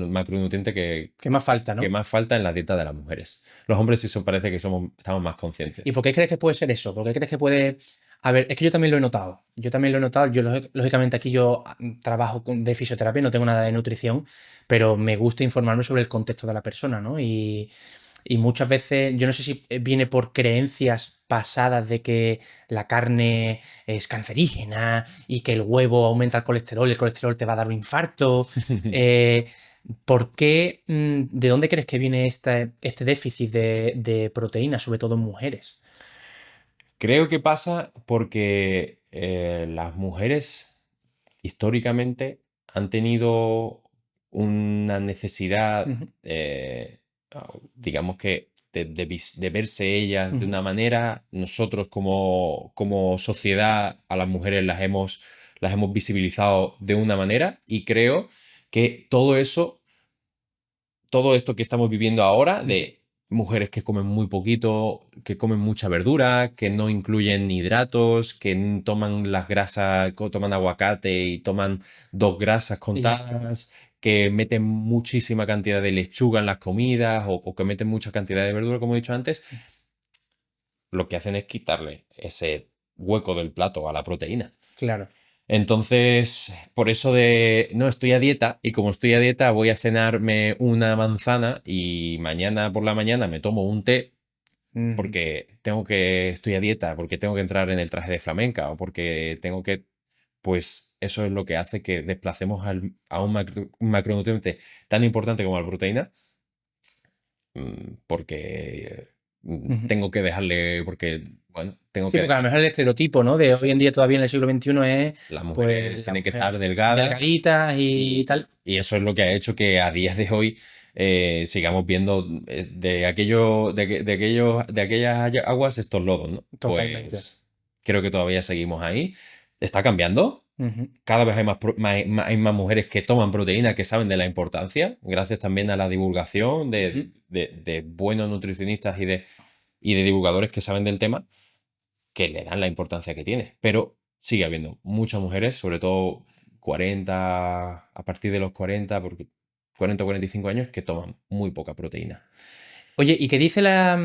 macronutriente ¿Qué más falta, que no? más falta en la dieta de las mujeres. Los hombres sí parece que estamos más conscientes. ¿Y por qué crees que puede ser eso? ¿Por qué crees que puede...? A ver, es que yo también lo he notado. Yo también lo he notado. Yo, lógicamente, aquí yo trabajo de fisioterapia, no tengo nada de nutrición, pero me gusta informarme sobre el contexto de la persona, ¿no? Y muchas veces, yo no sé si viene por creencias pasadas de que la carne es cancerígena y que el huevo aumenta el colesterol te va a dar un infarto. eh, ¿Por qué, de dónde crees que viene este déficit de proteína, sobre todo en mujeres? Creo que pasa porque las mujeres históricamente han tenido una necesidad, Ujú. digamos que de verse ellas de Ujú. una manera. Nosotros como sociedad a las mujeres las hemos visibilizado de una manera y creo que todo esto que estamos viviendo ahora Ujú. de mujeres que comen muy poquito, que comen mucha verdura, que no incluyen hidratos, que toman las grasas, toman aguacate y toman dos grasas Y ya está. contadas, que meten muchísima cantidad de lechuga en las comidas o que meten mucha cantidad de verdura, como he dicho antes, lo que hacen es quitarle ese hueco del plato a la proteína. Claro. Entonces, por eso no, estoy a dieta y como estoy a dieta voy a cenarme una manzana y mañana por la mañana me tomo un té Ujú. porque estoy a dieta, porque tengo que entrar en el traje de flamenca o porque pues eso es lo que hace que desplacemos a un macronutriente tan importante como la proteína, porque Ujú. tengo que dejarle, porque, bueno, tengo Sí, porque que. a lo mejor el estereotipo, ¿no? De hoy en día, todavía en el siglo XXI, es Las mujeres pues la tienen que mujer estar delgadas. delgaditas y Y, tal. y eso es lo que ha hecho que a día de hoy sigamos viendo de aquellas aguas estos lodos, ¿no? Totalmente. Pues creo que todavía seguimos ahí. Está cambiando. Ujú. Cada vez hay más mujeres que toman proteína, que saben de la importancia, gracias también a la divulgación Ujú. de buenos nutricionistas y de divulgadores que saben del tema, que le dan la importancia que tiene. Pero sigue habiendo muchas mujeres, sobre todo 40, a partir de los 40, porque 40 o 45 años, que toman muy poca proteína. Oye, ¿y qué dice la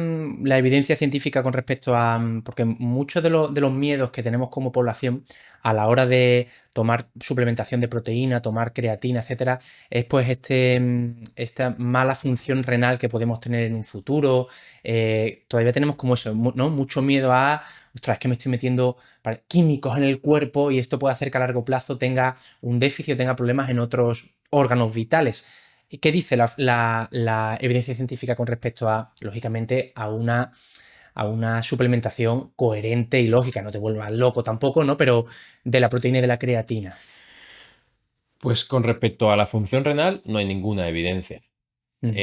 evidencia científica con respecto a...? Porque muchos de los miedos que tenemos como población a la hora de tomar suplementación de proteína, tomar creatina, etcétera, es pues esta mala función renal que podemos tener en un futuro. Todavía tenemos como eso, ¿no? Mucho miedo a, ostras, es que me estoy metiendo químicos en el cuerpo y esto puede hacer que a largo plazo tenga un déficit o tenga problemas en otros órganos vitales. ¿Qué dice la evidencia científica con respecto a, lógicamente, a una suplementación coherente y lógica? No te vuelvas loco tampoco, ¿no? Pero de la proteína y de la creatina. Pues con respecto a la función renal, no hay ninguna evidencia. Ujú,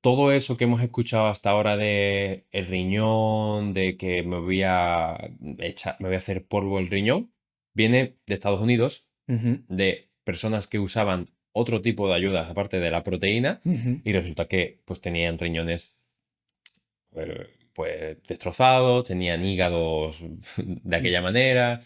Todo eso que hemos escuchado hasta ahora de el riñón, de que me voy a hacer polvo el riñón, viene de Estados Unidos, ujú, de personas que usaban otro tipo de ayudas aparte de la proteína, ujú. y resulta que pues tenían riñones pues destrozados, tenían hígados de aquella manera.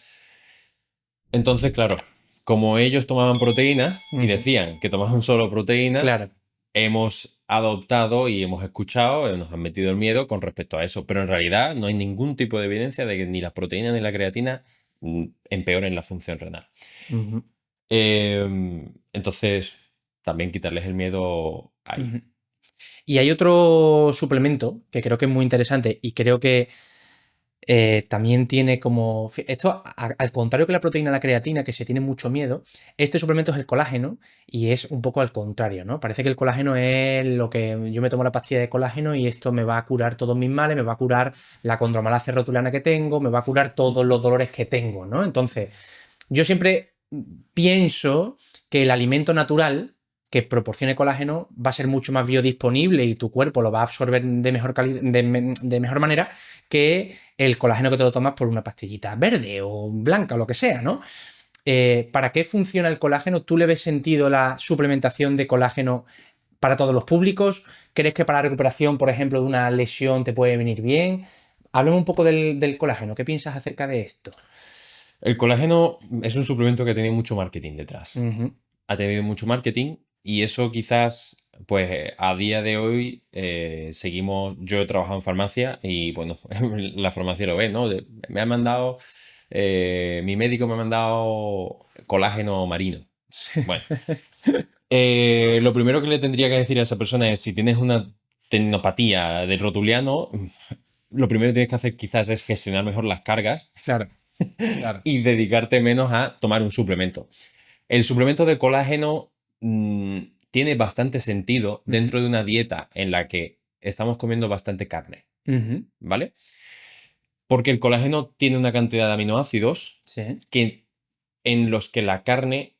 Entonces, claro, como ellos tomaban proteína y Ujú. decían que tomaban solo proteína, Claro. hemos adoptado y hemos escuchado, nos han metido el miedo con respecto a eso. Pero en realidad no hay ningún tipo de evidencia de que ni las proteínas ni la creatina empeoren la función renal. Ujú, Entonces, también quitarles el miedo ahí. ujú. Y hay otro suplemento que creo que es muy interesante y creo que también tiene como... Esto, al contrario que la proteína, la creatina, que se tiene mucho miedo, este suplemento es el colágeno y es un poco al contrario, ¿no? Parece que el colágeno es lo que yo me tomo la pastilla de colágeno y esto me va a curar todos mis males, me va a curar la condromalacia rotulana que tengo, me va a curar todos los dolores que tengo, ¿no? Entonces, yo siempre pienso que el alimento natural que proporcione colágeno va a ser mucho más biodisponible y tu cuerpo lo va a absorber de mejor, de mejor manera que el colágeno que te lo tomas por una pastillita verde o blanca o lo que sea, ¿no? ¿Para qué funciona el colágeno? ¿Tú le ves sentido la suplementación de colágeno para todos los públicos? ¿Crees que para la recuperación, por ejemplo, de una lesión te puede venir bien? Háblame un poco del colágeno. ¿Qué piensas acerca de esto? El colágeno es un suplemento que ha tenido mucho marketing detrás. Ujú, Ha tenido mucho marketing y eso quizás, pues a día de hoy seguimos, yo he trabajado en farmacia y bueno, la farmacia lo ve, ¿no? Me ha mandado, mi médico me ha mandado colágeno marino. sí. Bueno, lo primero que le tendría que decir a esa persona es si tienes una tendinopatía del rotuliano, lo primero que tienes que hacer quizás es gestionar mejor las cargas Claro, claro. y dedicarte menos a tomar un suplemento. El suplemento de colágeno tiene bastante sentido Ujú, dentro de una dieta en la que estamos comiendo bastante carne, ujú, ¿vale? Porque el colágeno tiene una cantidad de aminoácidos sí. que, en los que la carne,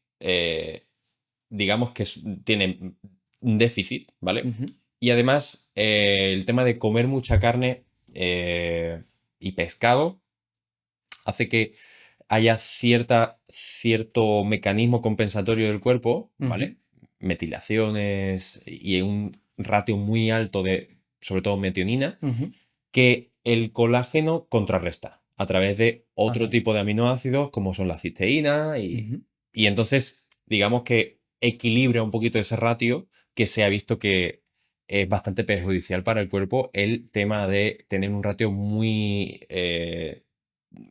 digamos que tiene un déficit, ¿vale? Ujú, Y además, el tema de comer mucha carne y pescado hace que haya cierto mecanismo compensatorio del cuerpo, ujú, ¿vale? Metilaciones y un ratio muy alto de, sobre todo, metionina, ujú, que el colágeno contrarresta a través de otro ajá, tipo de aminoácidos como son la cisteína ujú, y entonces digamos que equilibra un poquito ese ratio que se ha visto que es bastante perjudicial para el cuerpo el tema de tener un ratio muy,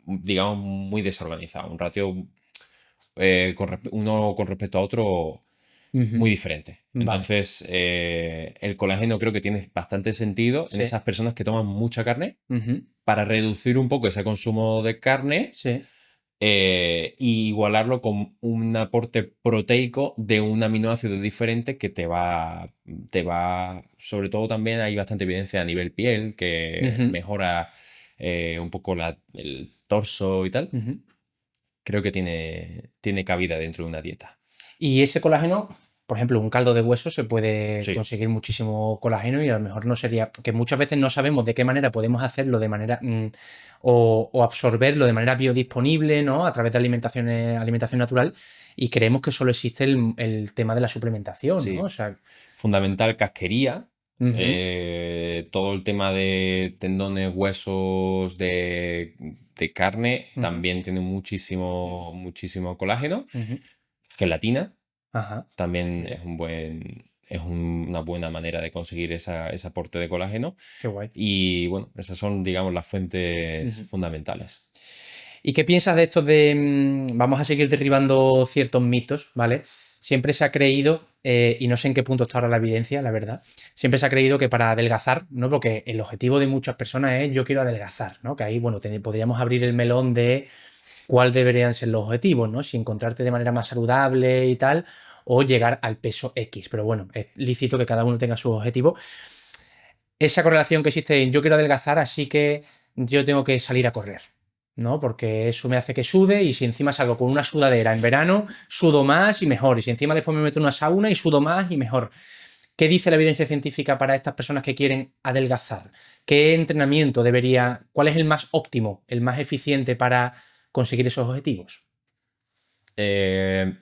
digamos, muy desorganizado, un ratio uno con respecto a otro ujú. muy diferente. Vale. Entonces, el colágeno creo que tiene bastante sentido en Sí. esas personas que toman mucha carne Ujú, para reducir un poco ese consumo de carne sí. y igualarlo con un aporte proteico de un aminoácido diferente que sobre todo también hay bastante evidencia a nivel piel que Ujú, mejora un poco el torso y tal. ujú. Creo que tiene cabida dentro de una dieta. Y ese colágeno, por ejemplo, un caldo de hueso se puede Sí, conseguir muchísimo colágeno y a lo mejor no sería, que muchas veces no sabemos de qué manera podemos hacerlo de manera o absorberlo de manera biodisponible, ¿no? A través de alimentación natural y creemos que solo existe el tema de la suplementación, ¿no? O sí. sea, Fundamental casquería. ujú, Todo el tema de tendones, huesos de carne ujú, también tiene muchísimo colágeno. ujú. Gelatina Ajá, también mira, es una buena manera de conseguir ese aporte de colágeno. qué guay. Y bueno, esas son, digamos, las fuentes Ujú. fundamentales. ¿Y qué piensas de esto de, vamos a seguir derribando ciertos mitos, ¿vale? Siempre se ha creído, y no sé en qué punto está ahora la evidencia, la verdad, siempre se ha creído que para adelgazar, ¿no? Porque el objetivo de muchas personas es yo quiero adelgazar, ¿no? Que ahí, bueno, podríamos abrir el melón de cuál deberían ser los objetivos, ¿no? Si encontrarte de manera más saludable y tal, o llegar al peso X. Pero bueno, es lícito que cada uno tenga sus objetivos. Esa correlación que existe en yo quiero adelgazar, así que yo tengo que salir a correr. ¿no? Porque eso me hace que sude y si encima salgo con una sudadera en verano, sudo más y mejor. Y si encima después me meto en una sauna y sudo más y mejor. ¿Qué dice la evidencia científica para estas personas que quieren adelgazar? ¿Qué entrenamiento debería, cuál es el más óptimo, el más eficiente para conseguir esos objetivos? Eh,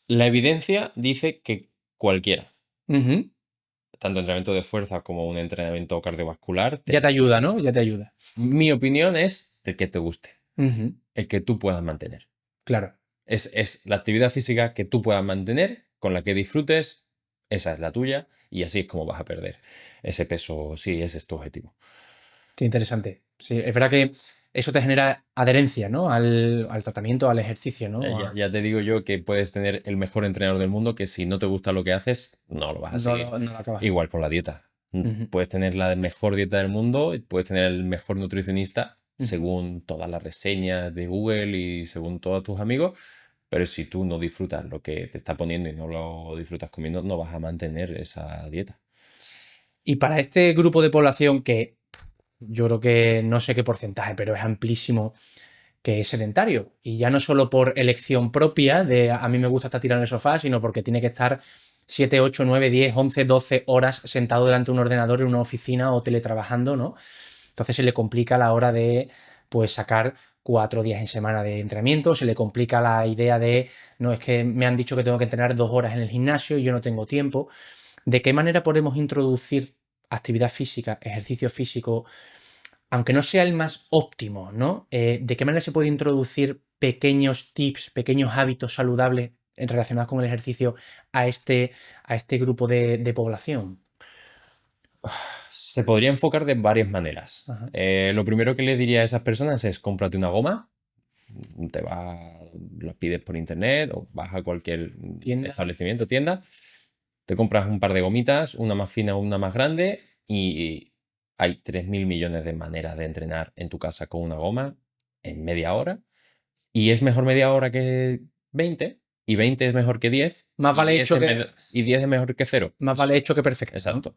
la evidencia dice que cualquiera, Ujú. tanto entrenamiento de fuerza como un entrenamiento cardiovascular, Ya te ayuda, ¿no? Ya te ayuda. mi opinión es el que te guste, Ujú. el que tú puedas mantener. Claro. Es la actividad física que tú puedas mantener, con la que disfrutes, esa es la tuya y así es como vas a perder ese peso, sí, ese es tu objetivo. Qué interesante. Sí, es verdad que eso te genera adherencia, ¿no? Al tratamiento, al ejercicio, ¿no? Ya te digo yo que puedes tener el mejor entrenador del mundo que si no te gusta lo que haces, no lo vas a seguir. No lo acabas. Igual con la dieta. Ujú, Puedes tener la mejor dieta del mundo y puedes tener el mejor nutricionista ujú. según todas las reseñas de Google y según todos tus amigos, pero si tú no disfrutas lo que te está poniendo y no lo disfrutas comiendo, no vas a mantener esa dieta. Y para este grupo de población que yo creo que no sé qué porcentaje, pero es amplísimo, que es sedentario. Y ya no solo por elección propia de a mí me gusta estar tirado en el sofá, sino porque tiene que estar 7, 8, 9, 10, 11, 12 horas sentado delante de un ordenador en una oficina o teletrabajando, ¿no? Entonces se le complica la hora de pues sacar 4 días en semana de entrenamiento, se le complica la idea de, no, es que me han dicho que tengo que entrenar 2 horas en el gimnasio y yo no tengo tiempo. ¿De qué manera podemos introducir actividad física, ejercicio físico, aunque no sea el más óptimo, ¿no? ¿De qué manera se puede introducir pequeños tips, pequeños hábitos saludables relacionados con el ejercicio a este grupo de población? Se podría enfocar de varias maneras. Ajá. Lo primero que le diría a esas personas es cómprate una goma, te vas, lo pides por internet o vas a cualquier Tienda. establecimiento, tienda, te compras un par de gomitas, una más fina, una más grande y hay 3.000 millones de maneras de entrenar en tu casa con una goma en media hora y es mejor media hora que 20 y 20 es mejor que 10 Más y vale 10 hecho es, que, y 10 es mejor que cero. más vale hecho que perfecto, ¿no? Exacto.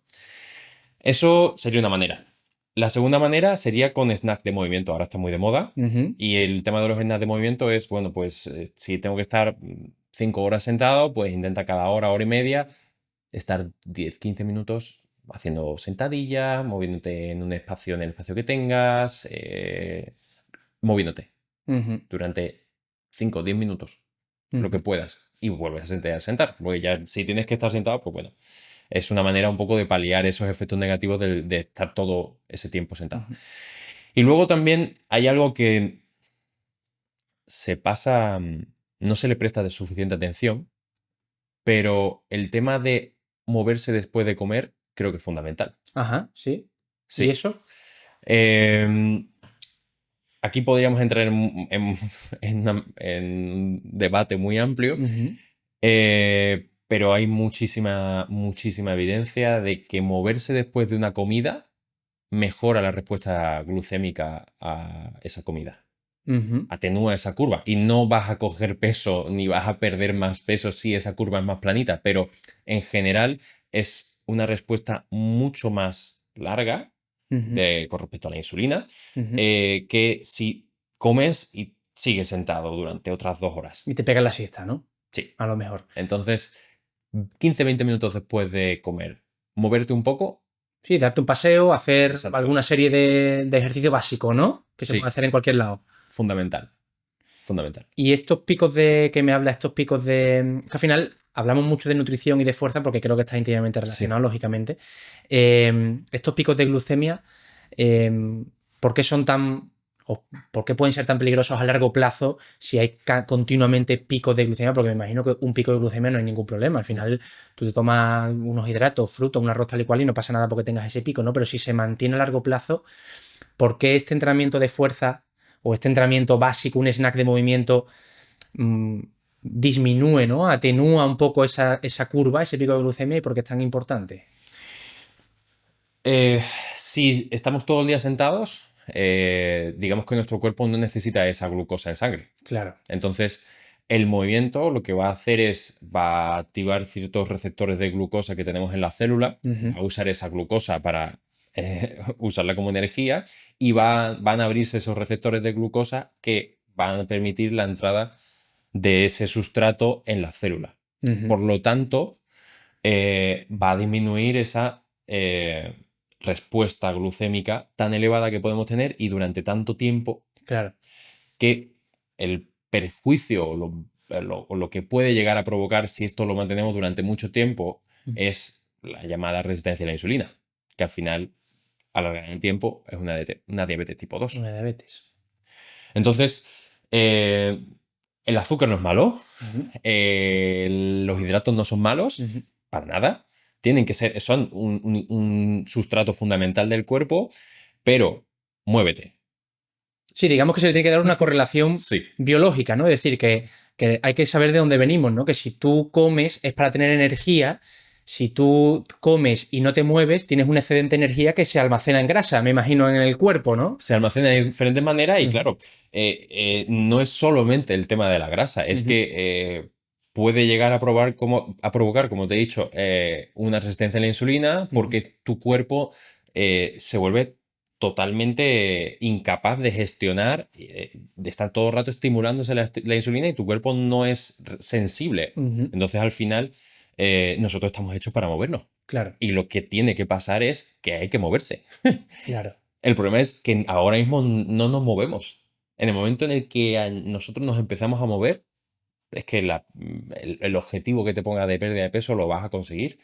Eso sería una manera. La segunda manera sería con snack de movimiento. Ahora está muy de moda. Ujú, Y el tema de los snacks de movimiento es, bueno, pues si tengo que estar 5 horas sentado, pues intenta cada hora, hora y media, estar 10 15 minutos haciendo sentadillas, moviéndote en un espacio, en el espacio que tengas, moviéndote ujú, durante 5 o 10 minutos, lo que ujú, puedas. Y vuelves a sentar. Porque ya si tienes que estar sentado, pues bueno, es una manera un poco de paliar esos efectos negativos de estar todo ese tiempo sentado. ujú. Y luego también hay algo que se pasa, no se le presta de suficiente atención, pero el tema de moverse después de comer creo que es fundamental. Ajá, sí. ¿Y Sí. eso? Em, Aquí podríamos entrar en un debate muy amplio, Ujú, pero hay muchísima, muchísima evidencia de que moverse después de una comida mejora la respuesta glucémica a esa comida. ujú, Atenúa esa curva y no vas a coger peso ni vas a perder más peso si esa curva es más planita, pero en general es una respuesta mucho más larga ujú, con respecto a la insulina ujú. que si comes y sigues sentado durante otras 2 horas. Y te pegas la siesta, ¿no? Sí. A lo mejor. Entonces, 15-20 minutos después de comer, moverte un poco. Sí, darte un paseo, hacer Exacto. alguna serie de ejercicio básico, ¿no? Que se puede Sí, hacer en cualquier lado. fundamental. Fundamental. Y estos picos de que me habla, estos picos de. Que al final hablamos mucho de nutrición y de fuerza porque creo que está íntimamente Sí. relacionado, lógicamente. Estos picos de glucemia, ¿por qué son tan. O por qué pueden ser tan peligrosos a largo plazo si hay continuamente picos de glucemia? Porque me imagino que un pico de glucemia no hay ningún problema. Al final tú te tomas unos hidratos, frutos, un arroz tal y cual y no pasa nada porque tengas ese pico, ¿no? Pero si se mantiene a largo plazo, ¿por qué este entrenamiento de fuerza o este entrenamiento básico, un snack de movimiento, mmm, disminuye, ¿no? Atenúa un poco esa curva, ese pico de glucemia y por qué es tan importante? Eh, si estamos todo el día sentados, digamos que nuestro cuerpo no necesita esa glucosa en sangre. Claro. Entonces, el movimiento lo que va a hacer es, va a activar ciertos receptores de glucosa que tenemos en la célula, Ujú, va a usar esa glucosa para usarla como energía y van a abrirse esos receptores de glucosa que van a permitir la entrada de ese sustrato en las células. Ujú. Por lo tanto, va a disminuir esa respuesta glucémica tan elevada que podemos tener y durante tanto tiempo Claro. que el perjuicio o lo que puede llegar a provocar si esto lo mantenemos durante mucho tiempo Ujú. es la llamada resistencia a la insulina, que al final, a lo largo del tiempo, es una diabetes tipo 2. Una diabetes. Entonces, el azúcar no es malo, Ujú. los hidratos no son malos, Ujú. para nada. Son un sustrato fundamental del cuerpo, pero muévete. Sí, digamos que se le tiene que dar una correlación Sí. biológica, ¿no? Es decir, que hay que saber de dónde venimos, ¿no? Que si tú comes es para tener energía, si tú comes y no te mueves, tienes un excedente de energía que se almacena en grasa, me imagino, en el cuerpo, ¿no? Se almacena de diferentes maneras y Ujú. claro, no es solamente el tema de la grasa, es Ujú. que puede llegar a provocar, como te he dicho, una resistencia a la insulina Ujú. porque tu cuerpo se vuelve totalmente incapaz de gestionar, de estar todo el rato estimulándose la insulina y tu cuerpo no es sensible. Ujú. Entonces al final nosotros estamos hechos para movernos Claro, y lo que tiene que pasar es que hay que moverse. claro. El problema es que ahora mismo no nos movemos. En el momento en el que nosotros nos empezamos a mover, es que el objetivo que te pongas de pérdida de peso lo vas a conseguir.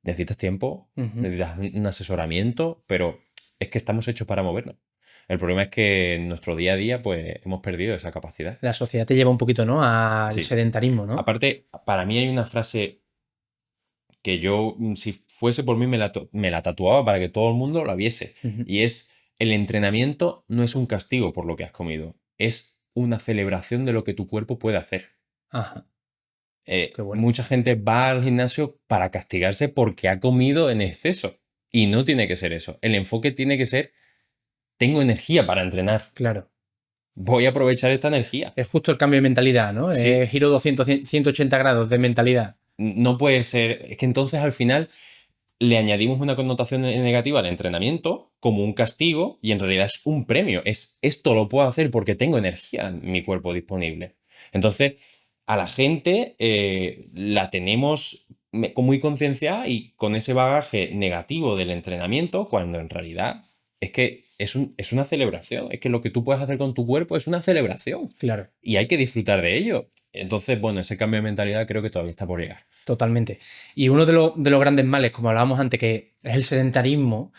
Necesitas tiempo, Ujú. necesitas un asesoramiento, pero es que estamos hechos para movernos. El problema es que en nuestro día a día, pues hemos perdido esa capacidad. La sociedad te lleva un poquito, ¿no? Al Sí. sedentarismo, ¿no? Aparte, para mí hay una frase que yo, si fuese por mí, me la tatuaba para que todo el mundo la viese. Ujú. Y es, el entrenamiento no es un castigo por lo que has comido, es una celebración de lo que tu cuerpo puede hacer. Ajá, qué bueno. Mucha gente va al gimnasio para castigarse porque ha comido en exceso. Y no tiene que ser eso. El enfoque tiene que ser, tengo energía para entrenar. Claro. Voy a aprovechar esta energía. Es justo el cambio de mentalidad, ¿no? Sí, Giro 200, 180 grados de mentalidad. no puede ser. Es que entonces al final le añadimos una connotación negativa al entrenamiento como un castigo y en realidad es un premio. Esto lo puedo hacer porque tengo energía en mi cuerpo disponible. Entonces, a la gente la tenemos muy concienciada y con ese bagaje negativo del entrenamiento, cuando en realidad es que es una celebración. Es que lo que tú puedes hacer con tu cuerpo es una celebración Claro. y hay que disfrutar de ello. Entonces, bueno, ese cambio de mentalidad creo que todavía está por llegar. Totalmente. Y uno de los grandes males, como hablábamos antes, que es el sedentarismo,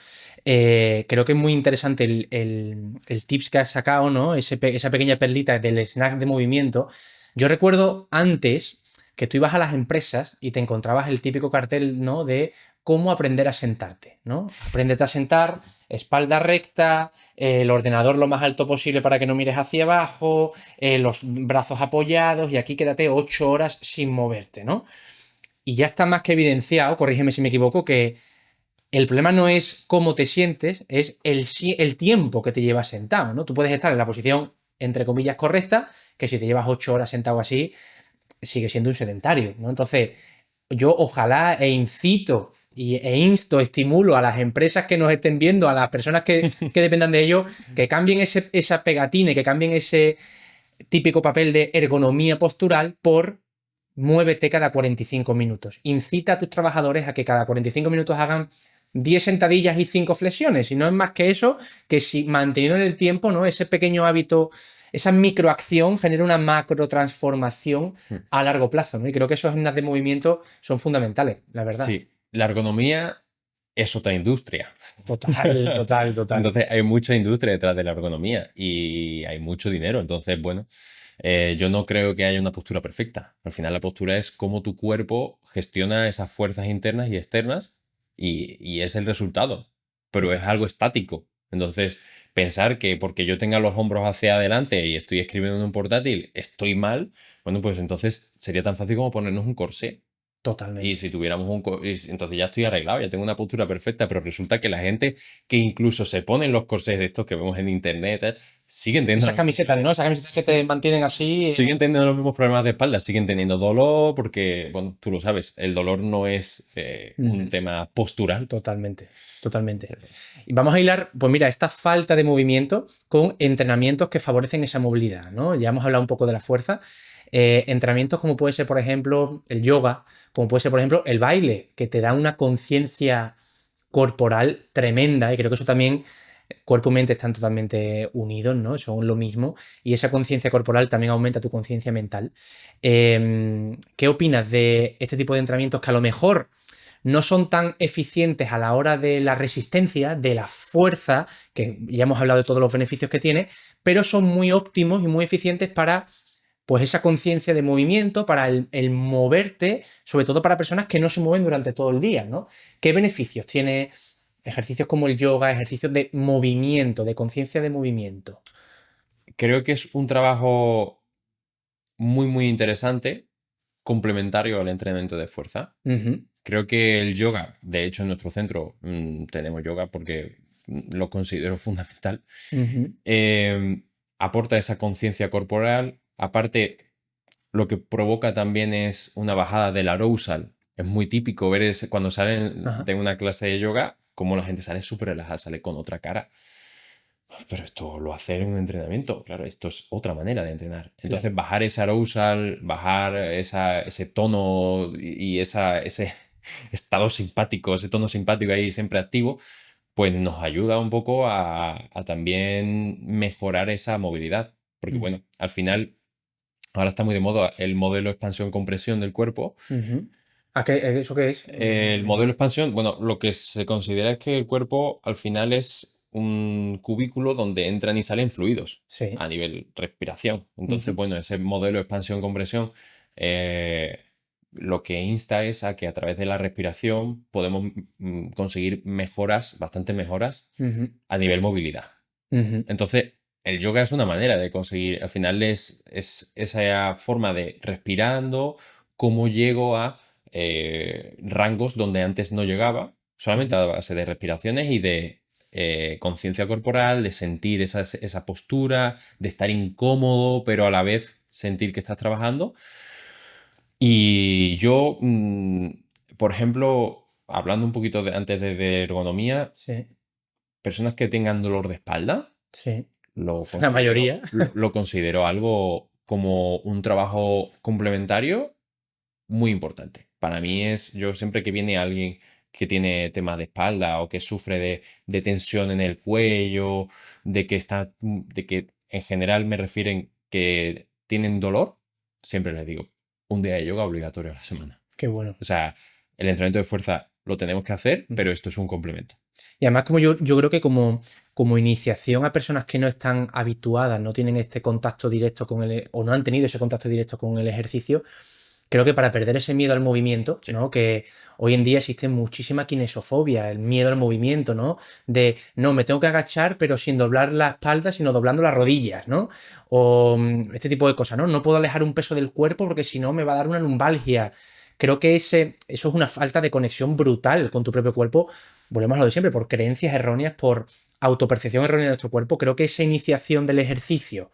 creo que es muy interesante el tips que has sacado, ¿no? Esa pequeña perlita del snack de movimiento. Yo recuerdo antes que tú ibas a las empresas y te encontrabas el típico cartel, ¿no? De cómo aprender a sentarte, ¿no? Apréndete a sentar, espalda recta, el ordenador lo más alto posible para que no mires hacia abajo, los brazos apoyados y aquí quédate 8 horas sin moverte, ¿no? Y ya está más que evidenciado, corrígeme si me equivoco, que el problema no es cómo te sientes, es el tiempo que te llevas sentado, ¿no? Tú puedes estar en la posición, entre comillas, correcta, que si te llevas 8 horas sentado así, sigue siendo un sedentario, ¿no? Entonces, yo ojalá e insto, estimulo a las empresas que nos estén viendo, a las personas que dependan de ello, que cambien esa pegatina y que cambien ese típico papel de ergonomía postural por muévete cada 45 minutos. Incita a tus trabajadores a que cada 45 minutos hagan 10 sentadillas y 5 flexiones. Y no es más que eso, que si manteniendo en el tiempo, ¿no? Ese pequeño hábito, esa microacción genera una macro transformación a largo plazo, ¿no? Y creo que esos gimnasios de movimiento son fundamentales, la verdad. Sí, la ergonomía es otra industria. Total, total, total. Entonces hay mucha industria detrás de la ergonomía y hay mucho dinero. Entonces, bueno, yo no creo que haya una postura perfecta. Al final la postura es cómo tu cuerpo gestiona esas fuerzas internas y externas y es el resultado. Pero es Total. algo estático. Entonces, pensar que porque yo tenga los hombros hacia adelante y estoy escribiendo en un portátil, estoy mal, bueno, pues entonces sería tan fácil como ponernos un corsé. Y Totalmente. si tuviéramos entonces ya estoy arreglado, ya tengo una postura perfecta, pero resulta que la gente que incluso se ponen los corsés de estos que vemos en internet, siguen Esas teniendo, camisetas, ¿no? Esas camisetas que te mantienen así. siguen teniendo los mismos problemas de espalda, siguen teniendo dolor, porque, bueno, tú lo sabes, el dolor no es un Ujú. tema postural. Totalmente, totalmente. Y vamos a hilar, pues mira, esta falta de movimiento con entrenamientos que favorecen esa movilidad, ¿no? Ya hemos hablado un poco de la fuerza. Entrenamientos como puede ser, por ejemplo, el yoga, como puede ser, por ejemplo, el baile, que te da una conciencia corporal tremenda, y creo que eso también, cuerpo y mente están totalmente unidos, ¿no? Son lo mismo, y esa conciencia corporal también aumenta tu conciencia mental. ¿Qué opinas de este tipo de entrenamientos que a lo mejor no son tan eficientes a la hora de la resistencia, de la fuerza, que ya hemos hablado de todos los beneficios que tiene, pero son muy óptimos y muy eficientes para pues esa conciencia de movimiento, para el moverte, sobre todo para personas que no se mueven durante todo el día, ¿no? ¿Qué beneficios tiene ejercicios como el yoga, ejercicios de movimiento, de conciencia de movimiento? Creo que es un trabajo muy, muy interesante, complementario al entrenamiento de fuerza. Ujú, Creo que el yoga, de hecho en nuestro centro tenemos yoga porque lo considero fundamental, ujú, eh, aporta esa conciencia corporal. Aparte, lo que provoca también es una bajada del arousal. Es muy típico ver cuando salen ajá, de una clase de yoga, como la gente sale súper relajada, sale con otra cara. Pero esto lo hace en un entrenamiento, claro, esto es otra manera de entrenar. claro. Entonces, bajar ese arousal, bajar ese tono y ese estado simpático, ese tono simpático ahí siempre activo, pues nos ayuda un poco a también mejorar esa movilidad. Porque, Ujú, bueno, al final, ahora está muy de moda el modelo expansión-compresión del cuerpo. ujú. ¿Eso qué es? El modelo expansión, bueno, lo que se considera es que el cuerpo al final es un cubículo donde entran y salen fluidos Sí. a nivel respiración. Entonces, Ujú, bueno, ese modelo expansión-compresión eh, lo que insta es a que a través de la respiración podemos conseguir mejoras, bastantes mejoras ujú, a nivel movilidad. ujú, Entonces, el yoga es una manera de conseguir, al final es esa forma de respirando, cómo llego a rangos donde antes no llegaba, solamente ujú. a base de respiraciones y de conciencia corporal, de sentir esa postura, de estar incómodo, pero a la vez sentir que estás trabajando. Y yo, por ejemplo, hablando un poquito antes de ergonomía, Sí, personas que tengan dolor de espalda, sí. lo La considero, mayoría. lo considero algo como un trabajo complementario muy importante. Para mí es, yo siempre que viene alguien que tiene temas de espalda o que sufre de tensión en el cuello, de que en general me refieren que tienen dolor, siempre les digo, un día de yoga obligatorio a la semana. Qué bueno. O sea, el entrenamiento de fuerza lo tenemos que hacer, Ujú. pero esto es un complemento. Y además, como yo creo que como iniciación a personas que no están habituadas, no tienen este contacto directo con o no han tenido ese contacto directo con el ejercicio, creo que para perder ese miedo al movimiento, Sí. ¿no? Que hoy en día existe muchísima kinesofobia, el miedo al movimiento, ¿no? De, no, me tengo que agachar, pero sin doblar la espalda, sino doblando las rodillas, ¿no? O este tipo de cosas, ¿no? No puedo alejar un peso del cuerpo porque si no me va a dar una lumbalgia. Creo que eso es una falta de conexión brutal con tu propio cuerpo. Volvemos a lo de siempre, por creencias erróneas, por autopercepción errónea de nuestro cuerpo. Creo que esa iniciación del ejercicio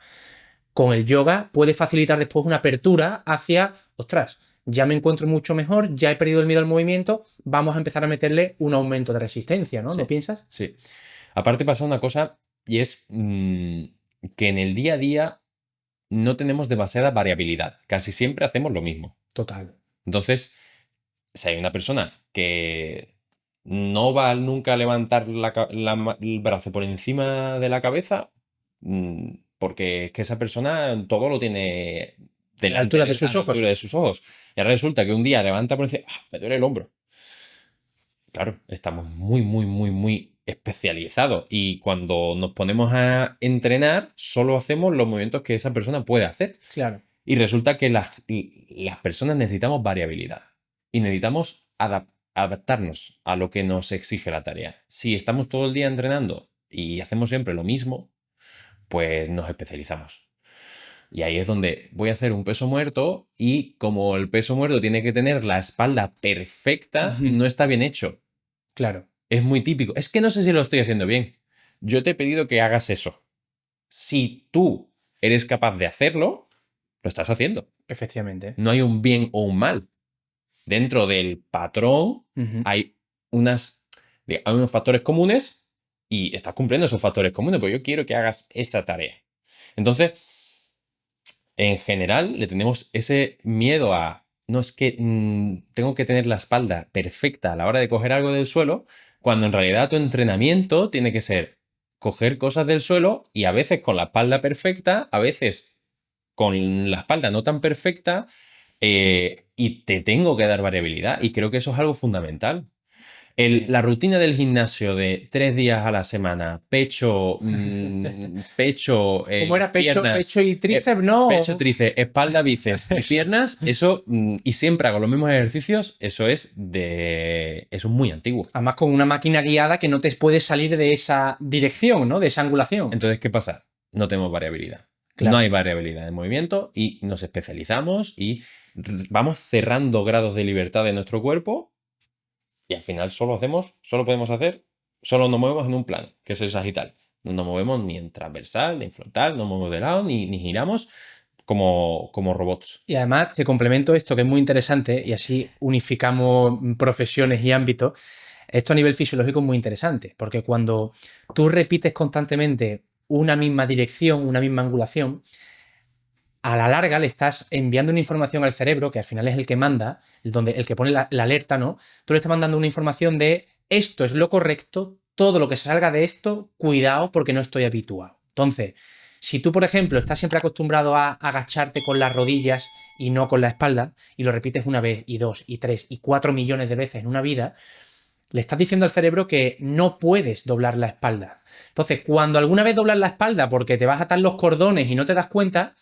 con el yoga puede facilitar después una apertura hacia, ostras, ya me encuentro mucho mejor, ya he perdido el miedo al movimiento, vamos a empezar a meterle un aumento de resistencia, ¿no? ¿No Sí, piensas? sí. Aparte pasa una cosa y es que en el día a día no tenemos demasiada variabilidad. Casi siempre hacemos lo mismo. Total. Entonces, si hay una persona que no va nunca a levantar el brazo por encima de la cabeza, porque es que esa persona todo lo tiene A la delante altura de de él, a sus la ojos. altura de sus ojos. Y ahora resulta que un día levanta por encima, ¡ah! Me duele el hombro. Claro, estamos muy, muy, muy, muy especializados y cuando nos ponemos a entrenar, solo hacemos los movimientos que esa persona puede hacer. Claro. Y resulta que las personas necesitamos variabilidad y necesitamos adaptarnos a lo que nos exige la tarea. Si estamos todo el día entrenando y hacemos siempre lo mismo, pues nos especializamos. Y ahí es donde voy a hacer un peso muerto y como el peso muerto tiene que tener la espalda perfecta, Ujú. no está bien hecho. Claro, Es muy típico. Es que no sé si lo estoy haciendo bien. Yo te he pedido que hagas eso. Si tú eres capaz de hacerlo, lo estás haciendo. efectivamente. No hay un bien o un mal. Dentro del patrón Ujú. hay hay unos factores comunes y estás cumpliendo esos factores comunes, porque yo quiero que hagas esa tarea. Entonces, en general, le tenemos ese miedo a, no es que tengo que tener la espalda perfecta a la hora de coger algo del suelo, cuando en realidad tu entrenamiento tiene que ser coger cosas del suelo y a veces con la espalda perfecta, a veces con la espalda no tan perfecta, y te tengo que dar variabilidad. Y creo que eso es algo fundamental. Sí. La rutina del gimnasio de 3 días a la semana, pecho, pecho, ¿Cómo era pecho piernas, y tríceps? pecho, No. tríceps, espalda, bíceps y piernas, eso, y siempre hago los mismos ejercicios, eso es muy antiguo. Además, con una máquina guiada que no te puedes salir de esa dirección, ¿no? De esa angulación. Entonces, ¿qué pasa? No tenemos variabilidad. No Claro. hay variabilidad de movimiento y nos especializamos y vamos cerrando grados de libertad de nuestro cuerpo y al final solo nos movemos en un plano, que es el sagital. No nos movemos ni en transversal, ni en frontal, no nos movemos de lado, ni giramos como robots. Y además te complemento esto que es muy interesante y así unificamos profesiones y ámbitos. Esto a nivel fisiológico es muy interesante, porque cuando tú repites constantemente una misma dirección, una misma angulación, a la larga le estás enviando una información al cerebro, que al final es el que manda, el que pone la alerta, ¿no? Tú le estás mandando una información de esto es lo correcto, todo lo que se salga de esto, cuidado porque no estoy habituado. Entonces, si tú, por ejemplo, estás siempre acostumbrado a agacharte con las rodillas y no con la espalda, y lo repites una vez, y dos, y tres, y 4 millones de veces en una vida, le estás diciendo al cerebro que no puedes doblar la espalda. Entonces, cuando alguna vez doblas la espalda porque te vas a atar los cordones y no te das cuenta,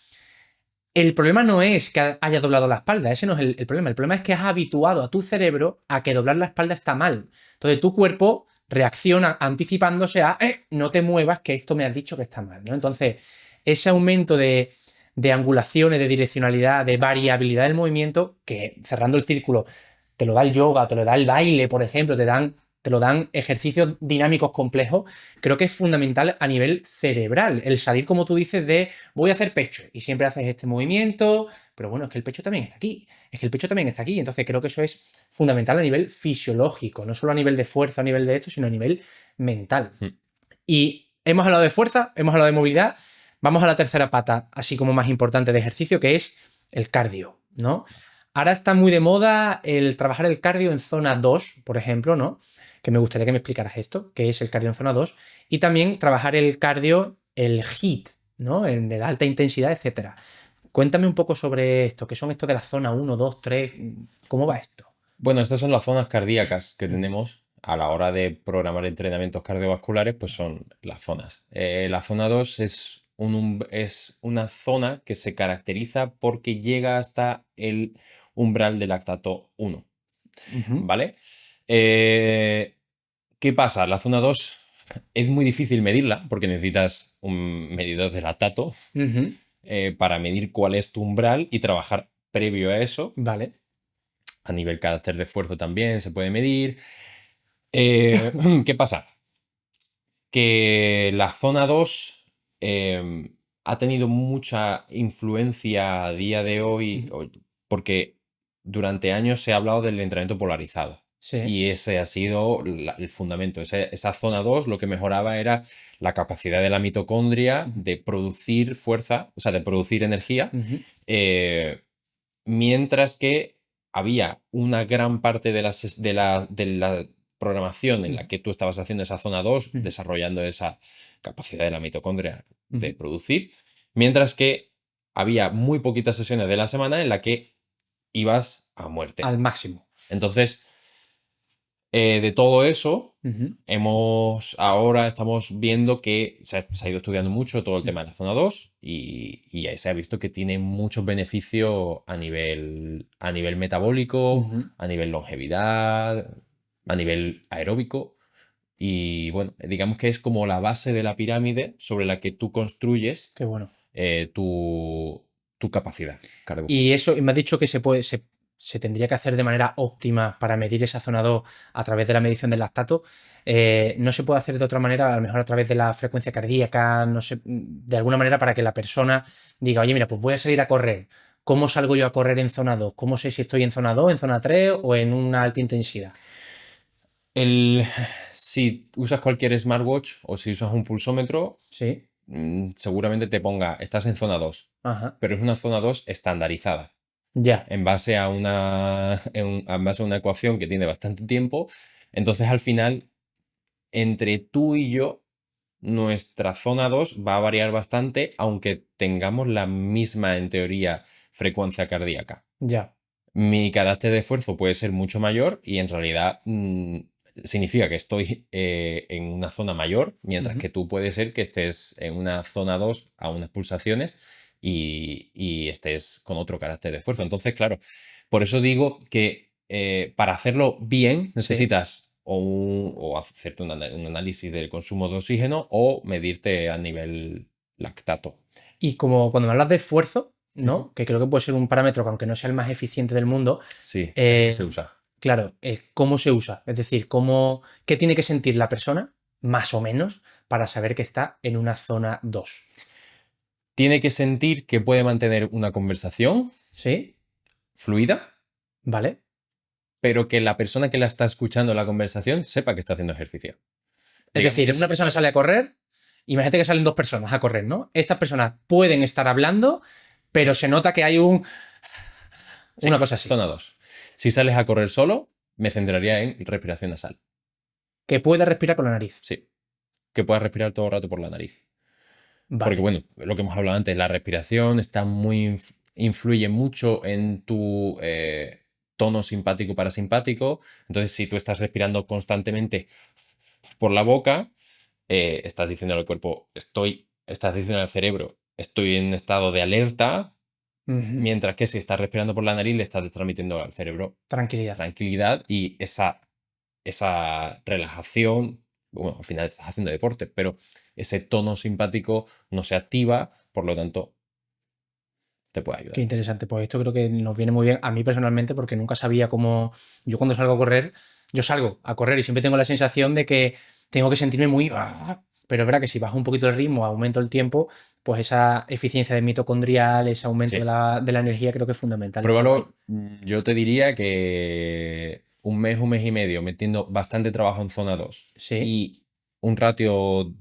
el problema no es que hayas doblado la espalda, ese no es el problema. El problema es que has habituado a tu cerebro a que doblar la espalda está mal. Entonces tu cuerpo reacciona anticipándose a, no te muevas, que esto me has dicho que está mal, ¿no? Entonces, ese aumento de angulaciones, de direccionalidad, de variabilidad del movimiento, que cerrando el círculo, te lo da el yoga, te lo da el baile, por ejemplo, te lo dan ejercicios dinámicos complejos, creo que es fundamental a nivel cerebral. El salir, como tú dices, de voy a hacer pecho y siempre haces este movimiento, pero bueno, es que el pecho también está aquí, es que el pecho también está aquí. Entonces creo que eso es fundamental a nivel fisiológico, no solo a nivel de fuerza, a nivel de esto, sino a nivel mental. Hmm. Y hemos hablado de fuerza, hemos hablado de movilidad, vamos a la tercera pata, así como más importante de ejercicio, que es el cardio, ¿no? Ahora está muy de moda el trabajar el cardio en zona 2, por ejemplo, ¿no? Que me gustaría que me explicaras esto, que es el cardio en zona 2, y también trabajar el cardio, el HIIT, ¿no? De la alta intensidad, etcétera. Cuéntame un poco sobre esto, qué son esto de la zona 1, 2, 3, ¿cómo va esto? Bueno, estas son las zonas cardíacas que tenemos a la hora de programar entrenamientos cardiovasculares, pues son las zonas. La zona 2 es una zona que se caracteriza porque llega hasta el umbral del lactato 1, Ujú, ¿vale? ¿Qué pasa? La zona 2 es muy difícil medirla porque necesitas un medidor de lactato ujú, para medir cuál es tu umbral y trabajar previo a eso. vale. A nivel carácter de esfuerzo también se puede medir. ¿Qué pasa? Que la zona 2 ha tenido mucha influencia a día de hoy Ujú, porque durante años se ha hablado del entrenamiento polarizado. sí. Y ese ha sido el fundamento. Esa zona 2 lo que mejoraba era la capacidad de la mitocondria Ujú, de producir fuerza, o sea, de producir energía, ujú, eh, mientras que había una gran parte de la programación en la ujú, que tú estabas haciendo esa zona 2 ujú, desarrollando esa capacidad de la mitocondria de ujú. producir, mientras que había muy poquitas sesiones de la semana en la que ibas a muerte. Al máximo. Entonces, de todo eso, Ujú, ahora estamos viendo que se ha ido estudiando mucho todo el ujú, tema de la zona 2 y ahí se ha visto que tiene muchos beneficios a nivel metabólico, ujú. a nivel longevidad, a nivel aeróbico. Y bueno, digamos que es como la base de la pirámide sobre la que tú construyes Qué bueno. tu capacidad Y cardiovascular. eso, y me has dicho que se tendría que hacer de manera óptima para medir esa zona 2 a través de la medición del lactato. No se puede hacer de otra manera, a lo mejor a través de la frecuencia cardíaca, no sé, de alguna manera para que la persona diga, oye, mira, pues voy a salir a correr. ¿Cómo salgo yo a correr en zona 2? ¿Cómo sé si estoy en zona 2, en zona 3 o en una alta intensidad? El, si usas cualquier smartwatch o si usas un pulsómetro, Sí. seguramente te ponga, estás en zona 2, Ajá. pero es una zona 2 estandarizada, Ya. en base a en base a una ecuación que tiene bastante tiempo. Entonces, al final, entre tú y yo, nuestra zona 2 va a variar bastante, aunque tengamos la misma, en teoría, frecuencia cardíaca. Ya. Mi carácter de esfuerzo puede ser mucho mayor y en realidad significa que estoy en una zona mayor, mientras Ujú. que tú puede ser que estés en una zona 2 a unas pulsaciones y estés con otro carácter de esfuerzo. Entonces, claro, por eso digo que para hacerlo bien Sí. necesitas o hacerte un análisis del consumo de oxígeno o medirte a nivel lactato. Y como cuando me hablas de esfuerzo, Ujú. ¿no? Que creo que puede ser un parámetro que aunque no sea el más eficiente del mundo, Sí, es el que se eh, usa. claro, cómo se usa. Es decir, qué tiene que sentir la persona, más o menos, para saber que está en una zona 2. Tiene que sentir que puede mantener una conversación ¿Sí? fluida, ¿Vale? pero que la persona que la está escuchando la conversación sepa que está haciendo ejercicio. Es Digamos decir, que una persona sale a correr, imagínate que salen dos personas a correr, ¿no? Estas personas pueden estar hablando, pero se nota que hay una sí, cosa así, zona 2. Si sales a correr solo, me centraría en respiración nasal. que puede respirar con la nariz. Sí, que puedas respirar todo el rato por la nariz. Porque Vale. bueno, lo que hemos hablado antes, la respiración está influye mucho en tu tono simpático parasimpático. Entonces, si tú estás respirando constantemente por la boca, estás diciendo al cuerpo, estás diciendo al cerebro, estoy en estado de alerta, Ujú. mientras que si estás respirando por la nariz, le estás transmitiendo al cerebro Tranquilidad. tranquilidad y esa relajación. Bueno, al final estás haciendo deporte, pero ese tono simpático no se activa, por lo tanto, te puede Qué ayudar. interesante. Pues esto creo que nos viene muy bien a mí personalmente porque nunca sabía cómo. Yo cuando salgo a correr, yo salgo a correr y siempre tengo la sensación de que tengo que sentirme muy. Pero es verdad que si bajo un poquito el ritmo, aumento el tiempo, pues esa eficiencia de mitocondrial, ese aumento de Sí, la energía creo que es fundamental. Está guay. pruébalo. Yo te diría que un mes y medio metiendo bastante trabajo en zona 2 Sí, y un ratio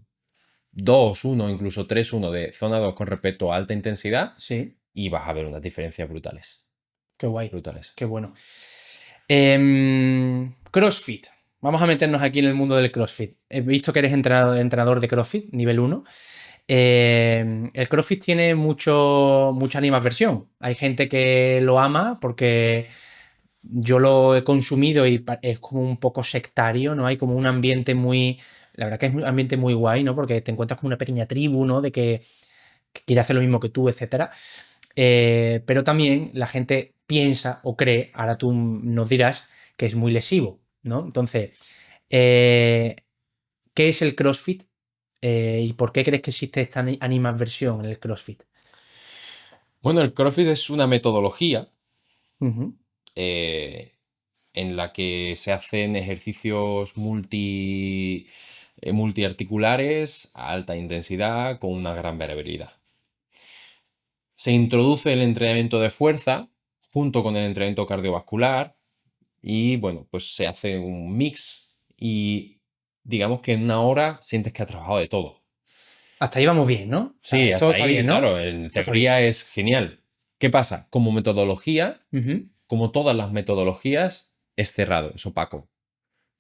2-1, incluso 3-1 de zona 2 con respecto a alta intensidad sí. y vas a ver unas diferencias brutales. Qué guay. Brutales. Qué bueno. CrossFit. Vamos a meternos aquí en el mundo del CrossFit. He visto que eres entrenador de CrossFit, nivel 1. El CrossFit tiene mucha animadversión. Hay gente que lo ama porque yo lo he consumido y es como un poco sectario, ¿no? Hay como un ambiente muy. La verdad que es un ambiente muy guay, ¿no? Porque te encuentras con una pequeña tribu, ¿no? Que quiere hacer lo mismo que tú, etcétera. Pero también la gente piensa o cree, ahora tú nos dirás, que es muy lesivo, ¿no? Entonces, eh, ¿qué es el CrossFit? ¿Y por qué crees que existe esta animadversión en el CrossFit? Bueno, el CrossFit es una metodología Ujú. eh, en la que se hacen ejercicios multiarticulares a alta intensidad con una gran variabilidad. Se introduce el entrenamiento de fuerza junto con el entrenamiento cardiovascular y bueno, pues se hace un mix y digamos que en una hora sientes que has trabajado de todo. Hasta ahí vamos bien, ¿no? O sea, Sí, esto hasta está bien, ahí, ¿no? claro, en Esto está bien. teoría es genial. ¿Qué pasa? Como metodología, Ujú. como todas las metodologías, es cerrado, es opaco.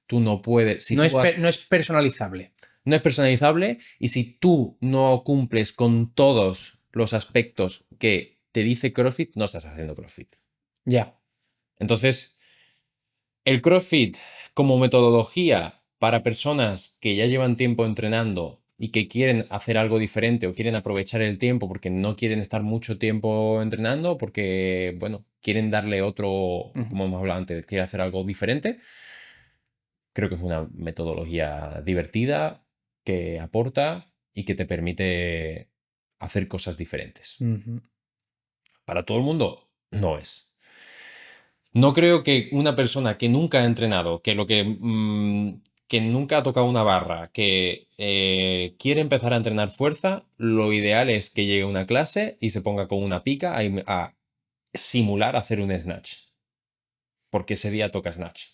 Tú no puedes, si tú haces, No es personalizable. no es personalizable y si tú no cumples con todos los aspectos que te dice CrossFit, no estás haciendo CrossFit. Ya. Entonces, el CrossFit como metodología para personas que ya llevan tiempo entrenando y que quieren hacer algo diferente o quieren aprovechar el tiempo porque no quieren estar mucho tiempo entrenando, porque, bueno, quieren darle otro, Ujú. como hemos hablado antes, quieren hacer algo diferente, creo que es una metodología divertida que aporta y que te permite hacer cosas diferentes. Ujú. Para todo el mundo, no es. No creo que una persona que nunca ha entrenado, que nunca ha tocado una barra, que quiere empezar a entrenar fuerza, lo ideal es que llegue a una clase y se ponga con una pica a simular hacer un snatch. Porque ese día toca snatch.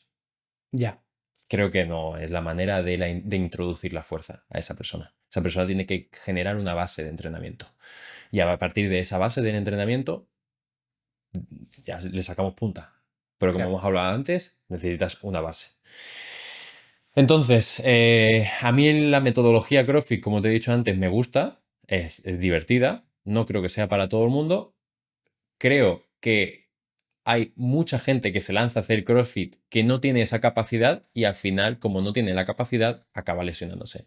Ya. Creo que no es la manera de introducir la fuerza a esa persona. Esa persona tiene que generar una base de entrenamiento. Y a partir de esa base del entrenamiento, ya le sacamos punta. Pero como Claro. hemos hablado antes, necesitas una base. Entonces, a mí la metodología CrossFit, como te he dicho antes, me gusta, es divertida. No creo que sea para todo el mundo. Creo que hay mucha gente que se lanza a hacer CrossFit que no tiene esa capacidad y al final, como no tiene la capacidad, acaba lesionándose.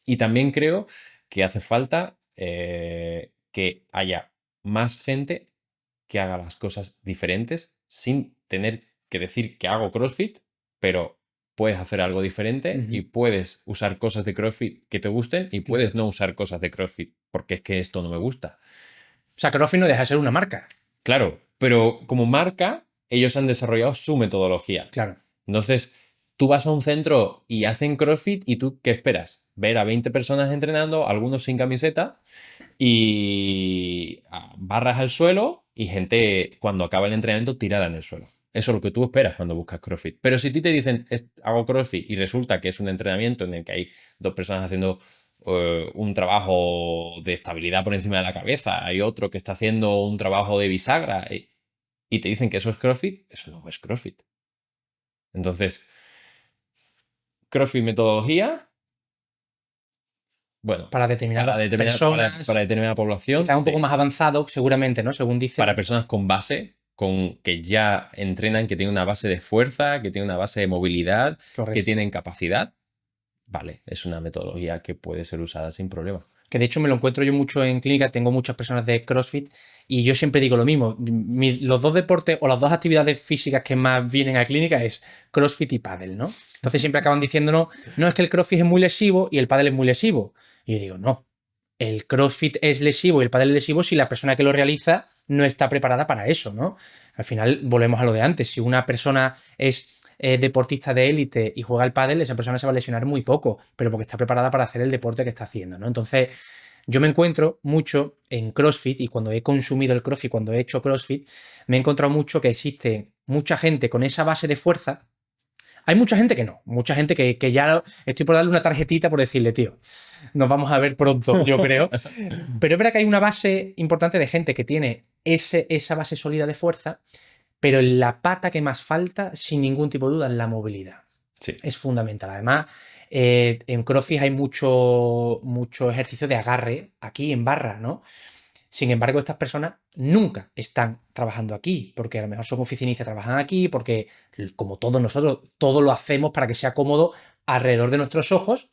Y también creo que hace falta que haya más gente que haga las cosas diferentes sin tener que decir que hago CrossFit, pero puedes hacer algo diferente y Ujú. puedes usar cosas de CrossFit que te gusten y Claro. puedes no usar cosas de CrossFit porque es que esto no me gusta. O sea, CrossFit no deja de ser una marca. Claro, pero como marca, ellos han desarrollado su metodología. Claro. Entonces, tú vas a un centro y hacen CrossFit y tú, ¿qué esperas? Ver a 20 personas entrenando, algunos sin camiseta y barras al suelo y gente cuando acaba el entrenamiento tirada en el suelo. Eso es lo que tú esperas cuando buscas CrossFit. Pero si a ti te dicen hago CrossFit y resulta que es un entrenamiento en el que hay dos personas haciendo un trabajo de estabilidad por encima de la cabeza, hay otro que está haciendo un trabajo de bisagra y te dicen que eso es CrossFit, eso no es CrossFit. Entonces, CrossFit metodología, bueno, Para determinadas para personas, determinada población, quizás un poco más avanzado, seguramente, ¿no? Según para dicen. personas con base, que ya entrenan, que tienen una base de fuerza, que tienen una base de movilidad, que Correcto. tienen capacidad, vale, es una metodología que puede ser usada sin problema. Que de hecho me lo encuentro yo mucho en clínica, tengo muchas personas de CrossFit y yo siempre digo lo mismo. Los dos deportes o las dos actividades físicas que más vienen a clínica es CrossFit y pádel, ¿no? Entonces siempre acaban diciéndonos, no, es que el CrossFit es muy lesivo y el pádel es muy lesivo. Y yo digo, no, el CrossFit es lesivo y el pádel es lesivo si la persona que lo realiza no está preparada para eso, ¿no? Al final volvemos a lo de antes. Si una persona es deportista de élite y juega al pádel, esa persona se va a lesionar muy poco, pero porque está preparada para hacer el deporte que está haciendo, ¿no? Entonces, yo me encuentro mucho en CrossFit y cuando he consumido el CrossFit, cuando he hecho CrossFit, me he encontrado mucho que existe mucha gente con esa base de fuerza. Hay mucha gente que no, mucha gente que ya estoy por darle una tarjetita por decirle, tío, nos vamos a ver pronto, yo creo. Pero es verdad que hay una base importante de gente que tiene esa base sólida de fuerza, pero la pata que más falta, sin ningún tipo de duda, es la movilidad. Sí. Es fundamental. Además, en CrossFit hay mucho ejercicio de agarre aquí en barra, ¿no? Sin embargo, estas personas nunca están trabajando aquí, porque a lo mejor son oficinistas, trabajan aquí, porque como todos nosotros, todo lo hacemos para que sea cómodo alrededor de nuestros ojos.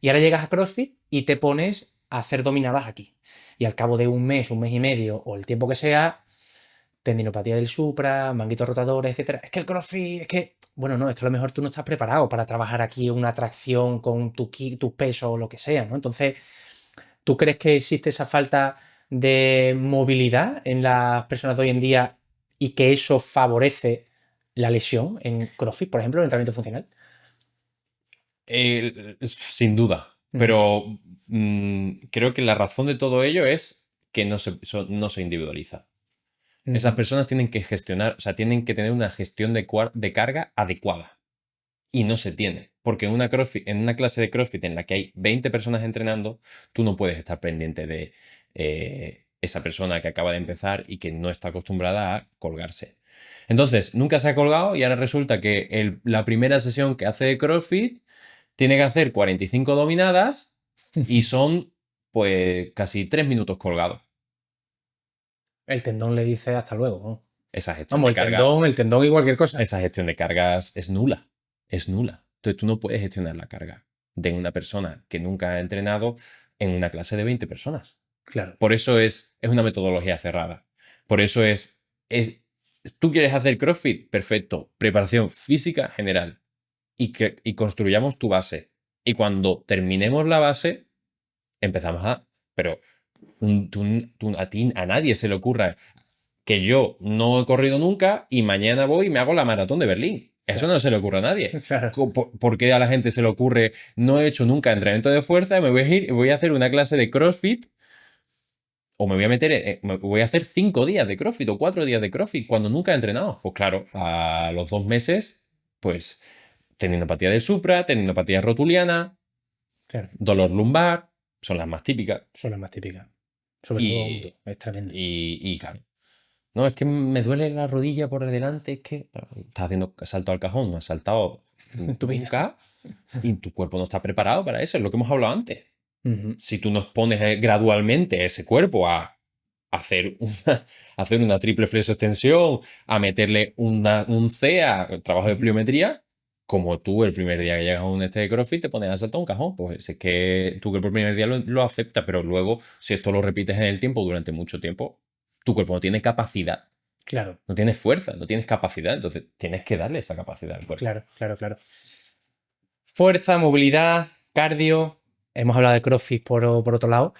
Y ahora llegas a CrossFit y te pones a hacer dominadas aquí. Y al cabo de un mes y medio, o el tiempo que sea, tendinopatía del supra, manguitos rotadores, etcétera. Es que el CrossFit, es que, bueno, no, es que a lo mejor tú no estás preparado para trabajar aquí una tracción con tu peso o lo que sea, ¿no? Entonces, ¿tú crees que existe esa falta de movilidad en las personas de hoy en día y que eso favorece la lesión en CrossFit, por ejemplo, en el entrenamiento funcional? Sin duda, Ujú, pero creo que la razón de todo ello es que no se individualiza. Esas ujú. personas tienen que gestionar, o sea, tienen que tener una gestión de carga adecuada. Y no se tiene. Porque en una clase de CrossFit en la que hay 20 personas entrenando, tú no puedes estar pendiente de esa persona que acaba de empezar y que no está acostumbrada a colgarse. Entonces, nunca se ha colgado y ahora resulta que la primera sesión que hace de CrossFit tiene que hacer 45 dominadas y son pues casi 3 minutos colgados. El tendón le dice hasta luego, ¿no? Esa gestión Vamos, de carga el tendón y cualquier cosa. Esa gestión de cargas es nula. Es nula. Entonces tú no puedes gestionar la carga de una persona que nunca ha entrenado en una clase de 20 personas. Claro. Por eso es una metodología cerrada. Por eso ¿tú quieres hacer CrossFit? Perfecto. Preparación física general. Y construyamos tu base. Y cuando terminemos la base, empezamos a pero a nadie se le ocurra que yo no he corrido nunca y mañana voy y me hago la maratón de Berlín. Eso Claro. no se le ocurre a nadie. Claro. ¿Por qué a la gente se le ocurre, no he hecho nunca entrenamiento de fuerza, me voy a ir y voy a hacer una clase de CrossFit o me voy a meter, voy a hacer 5 días de CrossFit o 4 días de CrossFit cuando nunca he entrenado? Pues claro, a los 2 meses, pues tendinopatía del supra, tendinopatía rotuliana, Claro. dolor lumbar, son las más típicas. Son las más típicas. Sobre todo hombro. Y, Es tremendo. y claro, no, es que me duele la rodilla por delante, es que estás haciendo salto al cajón, no has saltado En tu vida. nunca y tu cuerpo no está preparado para eso, es lo que hemos hablado antes. Ujú. Si tú nos pones gradualmente ese cuerpo a hacer una triple flexo-extensión, a meterle un CEA, trabajo de pliometría, como tú el primer día que llegas a un de CrossFit te pones a saltar un cajón, pues es que tu cuerpo el primer día lo acepta, pero luego si esto lo repites en el tiempo durante mucho tiempo, tu cuerpo no tiene capacidad, Claro, no tienes fuerza, no tienes capacidad, entonces tienes que darle esa capacidad al cuerpo. claro, claro, claro. Fuerza, movilidad, cardio. Hemos hablado de CrossFit por otro lado.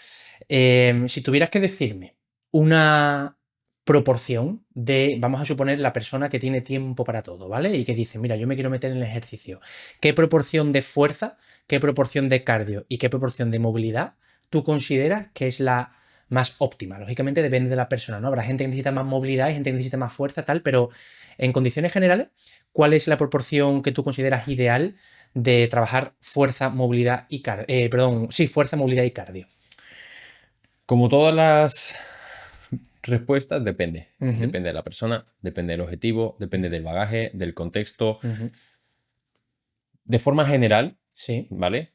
Si tuvieras que decirme una proporción de, vamos a suponer, la persona que tiene tiempo para todo, ¿vale? Y que dice, mira, yo me quiero meter en el ejercicio. ¿Qué proporción de fuerza, qué proporción de cardio y qué proporción de movilidad tú consideras que es la más óptima? Lógicamente depende de la persona, ¿no? Habrá gente que necesita más movilidad y gente que necesita más fuerza, tal, pero en condiciones generales, ¿cuál es la proporción que tú consideras ideal de trabajar fuerza, movilidad y cardio? Fuerza, movilidad y cardio. Como todas las respuestas, depende. Ujú, Depende de la persona, depende del objetivo, depende del bagaje, del contexto. ujú. De forma general, Sí. ¿vale?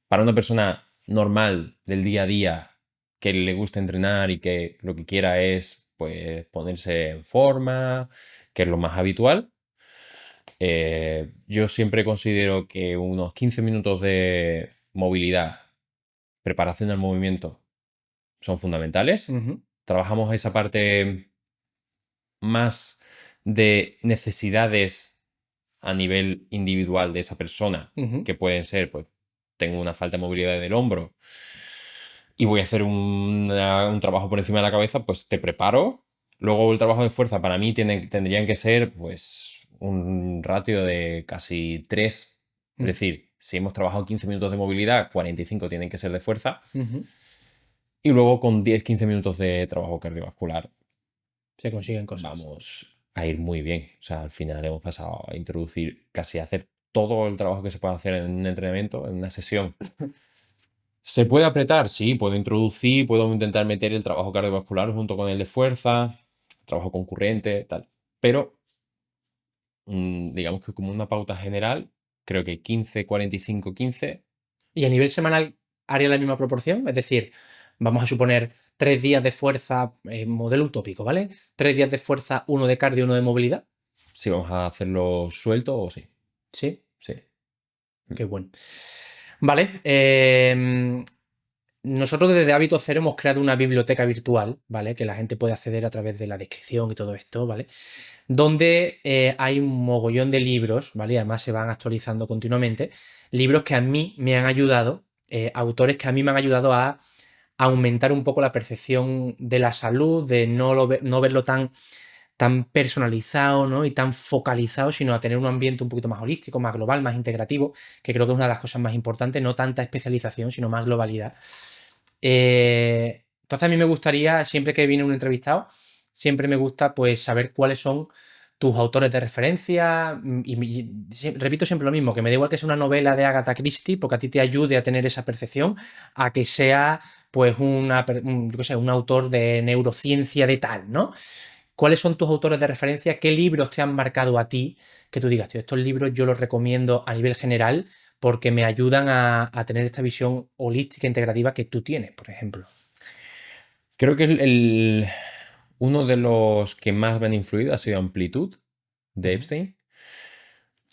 Para una persona normal del día a día que le gusta entrenar y que lo que quiera es pues ponerse en forma, que es lo más habitual, yo siempre considero que unos 15 minutos de movilidad, preparación al movimiento son fundamentales. Ujú, Trabajamos esa parte más de necesidades a nivel individual de esa persona, ujú. que pueden ser, pues, tengo una falta de movilidad del hombro y voy a hacer un trabajo por encima de la cabeza, pues te preparo. Luego el trabajo de fuerza para mí tendrían que ser, pues, un ratio de casi 3. Es Mm, decir, si hemos trabajado 15 minutos de movilidad, 45 tienen que ser de fuerza. ujú. Y luego con 10-15 minutos de trabajo cardiovascular Se consiguen cosas. vamos a ir muy bien. O sea, al final hemos pasado a introducir, casi a hacer todo el trabajo que se puede hacer en un entrenamiento, en una sesión. ¿Se puede apretar? Sí, puedo introducir, puedo intentar meter el trabajo cardiovascular junto con el de fuerza, trabajo concurrente, tal. Pero, digamos que como una pauta general, creo que 15, 45, 15. ¿Y a nivel semanal haría la misma proporción? Es decir, vamos a suponer 3 días de fuerza, modelo utópico, ¿vale? 3 días de fuerza, uno de cardio, uno de movilidad. Si vamos a hacerlo suelto o sí. Sí, Sí. qué bueno. Vale. Nosotros desde Hábito Cero hemos creado una biblioteca virtual, ¿vale? Que la gente puede acceder a través de la descripción y todo esto, ¿vale? Donde hay un mogollón de libros, ¿vale? Y además se van actualizando continuamente. Libros que a mí me han ayudado, autores que a mí me han ayudado a aumentar un poco la percepción de la salud, de no verlo tan personalizado, ¿no? Y tan focalizado, sino a tener un ambiente un poquito más holístico, más global, más integrativo, que creo que es una de las cosas más importantes, no tanta especialización, sino más globalidad. Entonces a mí me gustaría, siempre que viene un entrevistado, siempre me gusta pues saber cuáles son tus autores de referencia repito siempre lo mismo, que me da igual que sea una novela de Agatha Christie, porque a ti te ayude a tener esa percepción, a que sea pues yo qué sé, un autor de neurociencia de tal, ¿no? ¿Cuáles son tus autores de referencia? ¿Qué libros te han marcado a ti? Que tú digas, tío, estos libros yo los recomiendo a nivel general porque me ayudan a tener esta visión holística integrativa que tú tienes, por ejemplo. Creo que uno de los que más me han influido ha sido Amplitud de Ujú. Epstein.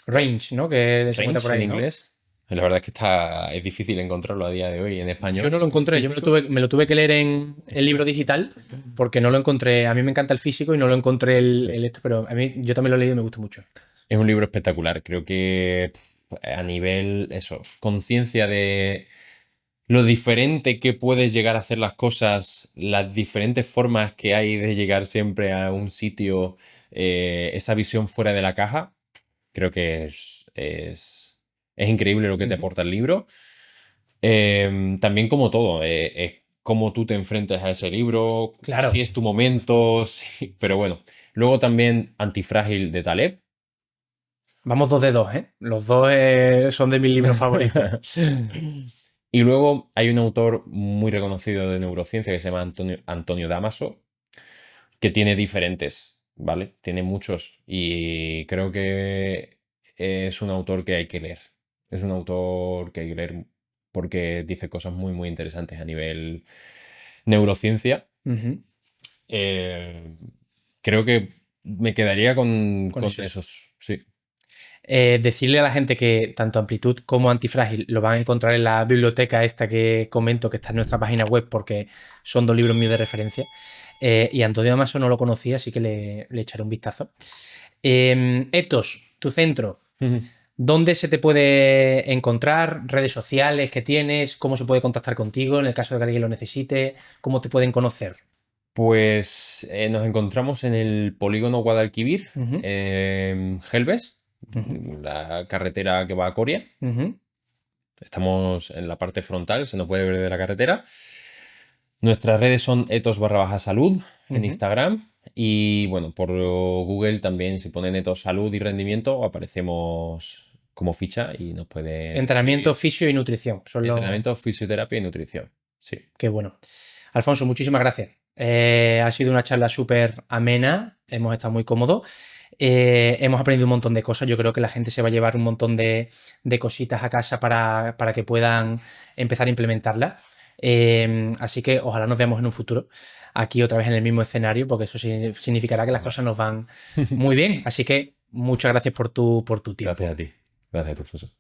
Range, ¿no? Que se encuentra por Range en ahí, ¿no? inglés. La verdad es que es difícil encontrarlo a día de hoy en Yo español. no lo encontré, yo Físico. me lo tuve que leer en el libro digital porque no lo encontré. A mí me encanta el físico y no lo encontré Sí. el esto, pero a mí yo también lo he leído y me gusta mucho. Es un libro espectacular. Creo que a nivel, eso, conciencia de lo diferente que puedes llegar a hacer las cosas, las diferentes formas que hay de llegar siempre a un sitio, esa visión fuera de la caja, creo que es increíble lo que te Ujú. aporta el libro. También como todo, es cómo tú te enfrentas a ese libro, Claro, si es tu momento, sí, pero bueno. Luego también Antifrágil de Taleb. vamos dos de dos, ¿eh? Los dos son de mis libros favoritos. Y luego hay un autor muy reconocido de neurociencia que se llama Antonio Damaso, que tiene diferentes, ¿vale? Tiene muchos y creo que es un autor que hay que leer. Es un autor que hay que leer porque dice cosas muy, muy interesantes a nivel neurociencia. Ujú. Eh, Creo que me quedaría Con con esos. esos, sí. Decirle a la gente que tanto Amplitud como Antifrágil lo van a encontrar en la biblioteca esta que comento, que está en nuestra página web, porque son dos libros míos de referencia. Y Antonio Damaso no lo conocía, así que le echaré un vistazo. Etos, tu centro, ¿dónde se te puede encontrar? ¿Redes sociales que tienes? ¿Cómo se puede contactar contigo en el caso de que alguien lo necesite? ¿Cómo te pueden conocer? Pues nos encontramos en el polígono Guadalquivir, Ujú, en Gelbes, ujú, la carretera que va a Coria. ujú, Estamos en la parte frontal, se nos puede ver de la carretera. Nuestras redes son etos_salud en ujú. Instagram. Y bueno, por Google también, si ponen etos salud y rendimiento, aparecemos como ficha y nos pueden Entrenamiento, escribir. fisio y nutrición. Son los. Entrenamiento, fisioterapia y nutrición. Sí, Qué bueno. Alfonso, muchísimas gracias. Ha sido una charla súper amena, hemos estado muy cómodos, hemos aprendido un montón de cosas, yo creo que la gente se va a llevar un montón de cositas a casa para que puedan empezar a implementarlas. Así que ojalá nos veamos en un futuro aquí otra vez en el mismo escenario, porque eso significará que las vale. cosas nos van muy bien. Así que muchas gracias por tu tiempo. Gracias a ti. Gracias, profesor.